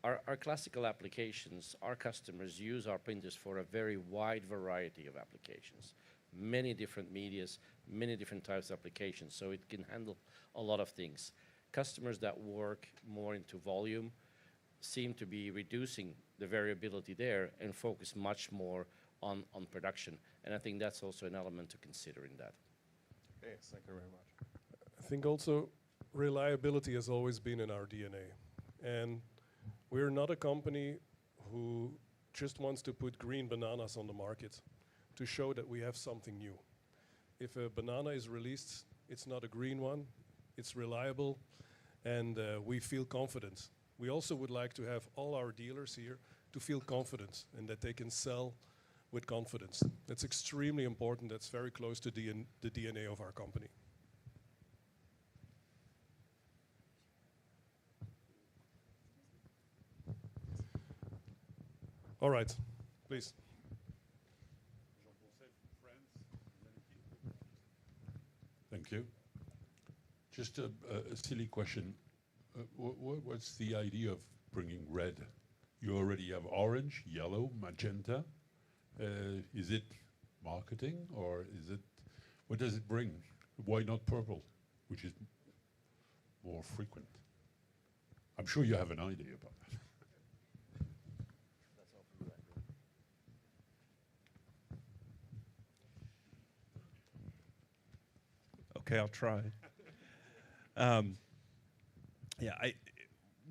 our classical applications, our customers use our printers for a very wide variety of applications, many different medias, many different types of applications, so it can handle a lot of things. Customers that work more into volume seem to be reducing the variability there and focus much more on production. And I think that's also an element to consider in that. Okay, thank you very much. I think also reliability has always been in our DNA. And we're not a company who just wants to put green bananas on the market to show that we have something new. If a banana is released, it's not a green one, it's reliable, and we feel confident. We also would like to have all our dealers here to feel confident and that they can sell with confidence. That's extremely important. That's very close to the DNA of our company. All right, please. Thank you. Just a silly question. What's the idea of bringing red? You already have orange, yellow, magenta. Is it marketing, or is it, what does it bring? Why not purple, which is more frequent? I'm sure you have an idea about that. Okay, I'll try.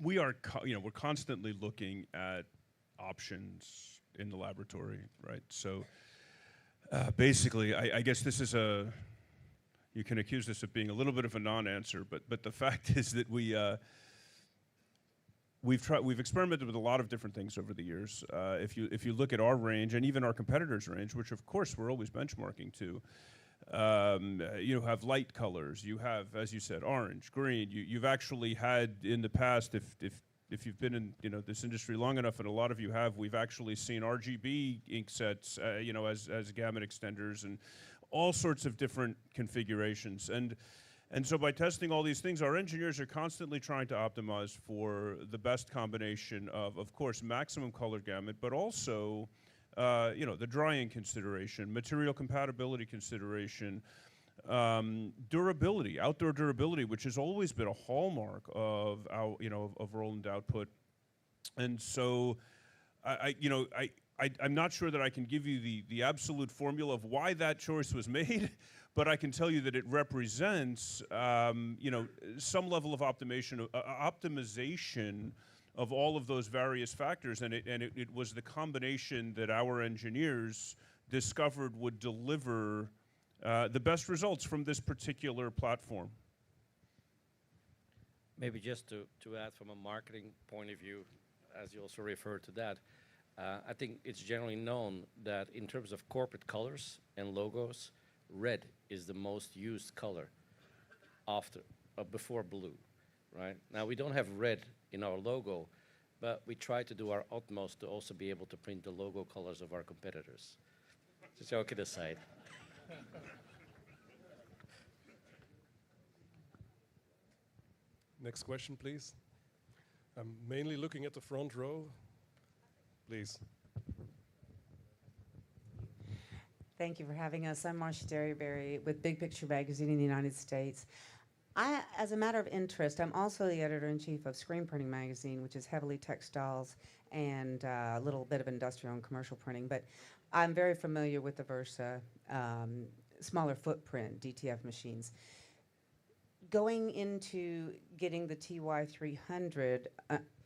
We're constantly looking at options in the laboratory, right? So Basically, I guess this is you can accuse this of being a little bit of a non-answer, but the fact is that we've experimented with a lot of different things over the years. If you look at our range and even our competitors' range, which of course we're always benchmarking to, you have light colors. You have, as you said, orange, green. You've actually had in the past, if you've been in this industry long enough, and a lot of you have, we've actually seen RGB ink sets, as gamut extenders and all sorts of different configurations. And so by testing all these things, our engineers are constantly trying to optimize for the best combination of course, maximum color gamut, but also, the drying consideration, material compatibility consideration, durability, outdoor durability, which has always been a hallmark of our, of Roland output. And so, I'm not sure that I can give you the absolute formula of why that choice was made, but I can tell you that it represents, some level of optimization of all of those various factors, and it was the combination that our engineers discovered would deliver the best results from this particular platform. Maybe just to add from a marketing point of view, as you also referred to that, I think it's generally known that in terms of corporate colors and logos, red is the most used color before blue, right? Now, we don't have red in our logo, but we try to do our utmost to also be able to print the logo colors of our competitors. Just joking aside. Next question, please. I'm mainly looking at the front row. Please. Thank you for having us. I'm Marcia Derryberry with Big Picture Magazine in the United States. As a matter of interest, I'm also the editor-in-chief of Screen Printing Magazine, which is heavily textiles and a little bit of industrial and commercial printing. But I'm very familiar with the Versa smaller footprint DTF machines. Going into getting the TY300,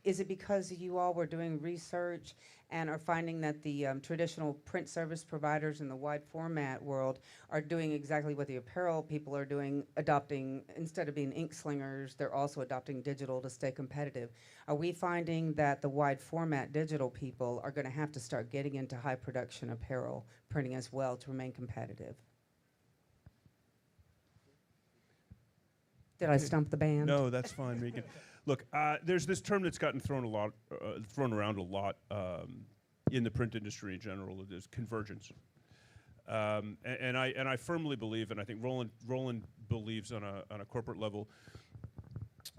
is it because you all were doing research and are finding that the traditional print service providers in the wide format world are doing exactly what the apparel people are doing, adopting, instead of being ink slingers, they're also adopting digital to stay competitive? Are we finding that the wide format digital people are going to have to start getting into high production apparel printing as well to remain competitive? Did I stump the band? No, that's fine, Megan. Look, there's this term that's gotten thrown around a lot in the print industry in general. It is convergence, and I firmly believe, and I think Roland believes on a corporate level,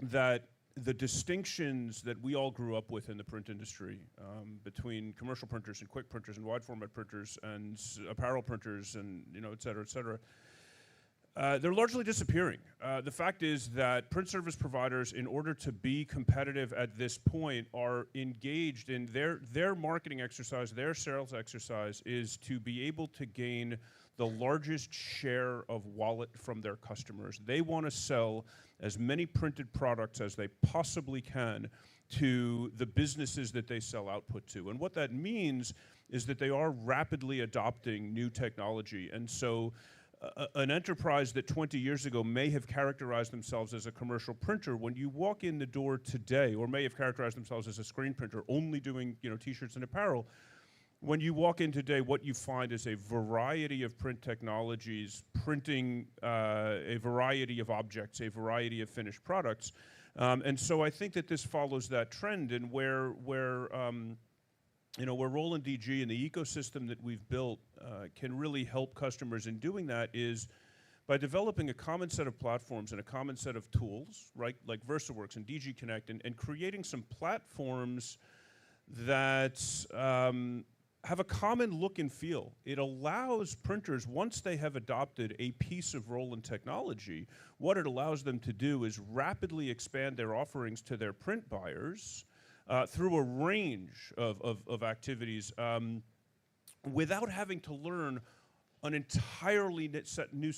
that the distinctions that we all grew up with in the print industry between commercial printers and quick printers and wide format printers and apparel printers and et cetera, they're largely disappearing. The fact is that print service providers, in order to be competitive at this point, are engaged in their marketing exercise, their sales exercise is to be able to gain the largest share of wallet from their customers. They want to sell as many printed products as they possibly can to the businesses that they sell output to. And what that means is that they are rapidly adopting new technology. And so an enterprise that 20 years ago may have characterized themselves as a commercial printer, when you walk in the door today, or may have characterized themselves as a screen printer, only doing t-shirts and apparel, when you walk in today, what you find is a variety of print technologies, printing a variety of objects, a variety of finished products. And so I think that this follows that trend, and where Roland DG and the ecosystem that we've built can really help customers in doing that is by developing a common set of platforms and a common set of tools, right, like VersaWorks and DG Connect, and creating some platforms that have a common look and feel. It allows printers, once they have adopted a piece of Roland technology, what it allows them to do is rapidly expand their offerings to their print buyers through a range of activities without having to learn an entirely new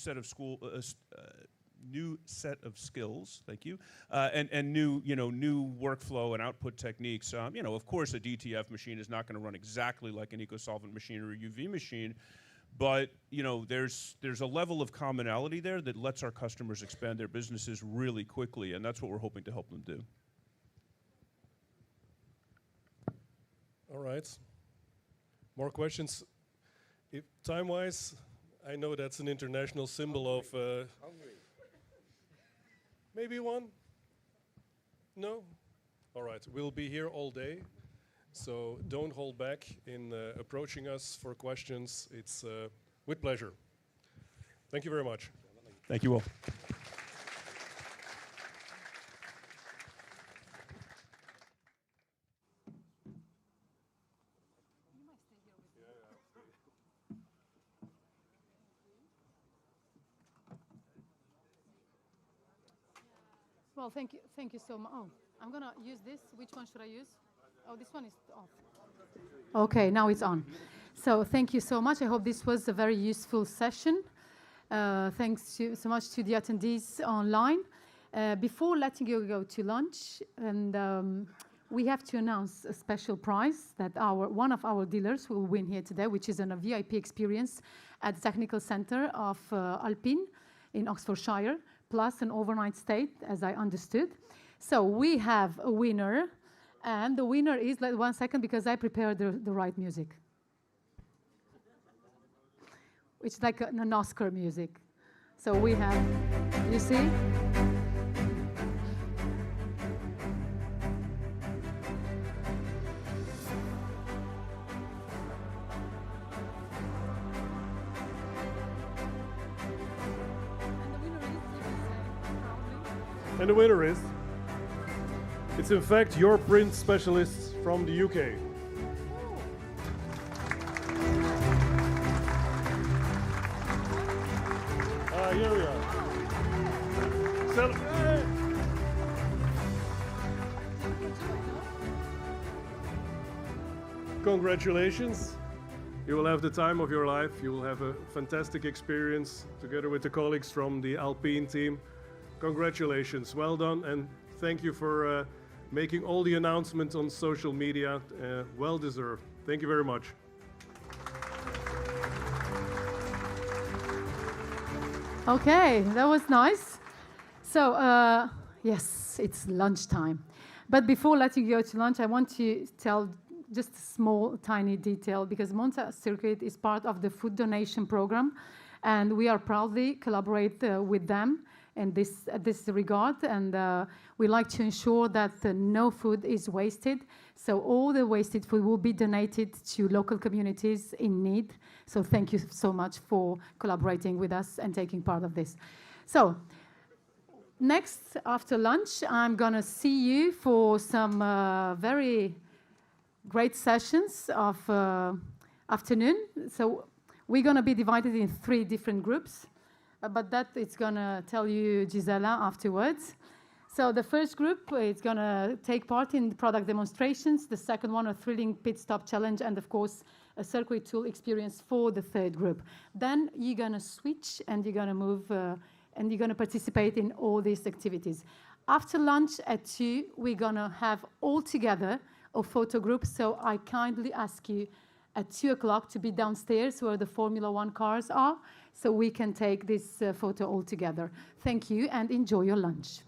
set of skills. Thank you, and new workflow and output techniques. Of course, a DTF machine is not going to run exactly like an eco-solvent machine or a UV machine, But you know, there's a level of commonality there that lets our customers expand their businesses really quickly, and that's what we're hoping to help them do. All right. More questions? If time-wise, I know that's an international symbol of... maybe one? No? All right. We'll be here all day, so don't hold back in approaching us for questions. It's with pleasure. Thank you very much. Thank you all. Well, thank you so much. Oh, I'm gonna use this. Which one should I use? Oh, this one is off. Okay, now it's on. So thank you so much. I hope this was a very useful session. Thanks so much to the attendees online. Before letting you go to lunch, and we have to announce a special prize that one of our dealers will win here today, which is a VIP experience at the Technical Center of Alpine in Oxfordshire, plus an overnight stay, as I understood. So we have a winner, and the winner is, like, 1 second, because I prepared the right music. It's like an Oscar music. So we have, you see? And the winner is, it's in fact your print specialist from the UK. Here we are. Congratulations. You will have the time of your life. You will have a fantastic experience together with the colleagues from the Alpine team. Congratulations, well done, and thank you for making all the announcements on social media. Well deserved. Thank you very much. Okay, that was nice. So, yes, it's lunchtime. But before letting you go to lunch, I want to tell just a small, tiny detail, because Monza Circuit is part of the food donation program, and we are proudly collaborate with them in this regard, and we like to ensure that no food is wasted. So all the wasted food will be donated to local communities in need. So thank you so much for collaborating with us and taking part of this. So next, after lunch, I'm gonna see you for some very great sessions of afternoon. So we're gonna be divided in 3 different groups. But that it's gonna tell you Gisela afterwards. So the first group is gonna take part in product demonstrations. The second one, a thrilling pit stop challenge, and of course, a circuit tool experience for the third group. Then you're gonna switch and you're gonna move and you're gonna participate in all these activities. After lunch at 2, we're gonna have all together a photo group. So I kindly ask you at 2 o'clock to be downstairs where the Formula 1 cars are, so we can take this photo all together. Thank you and enjoy your lunch.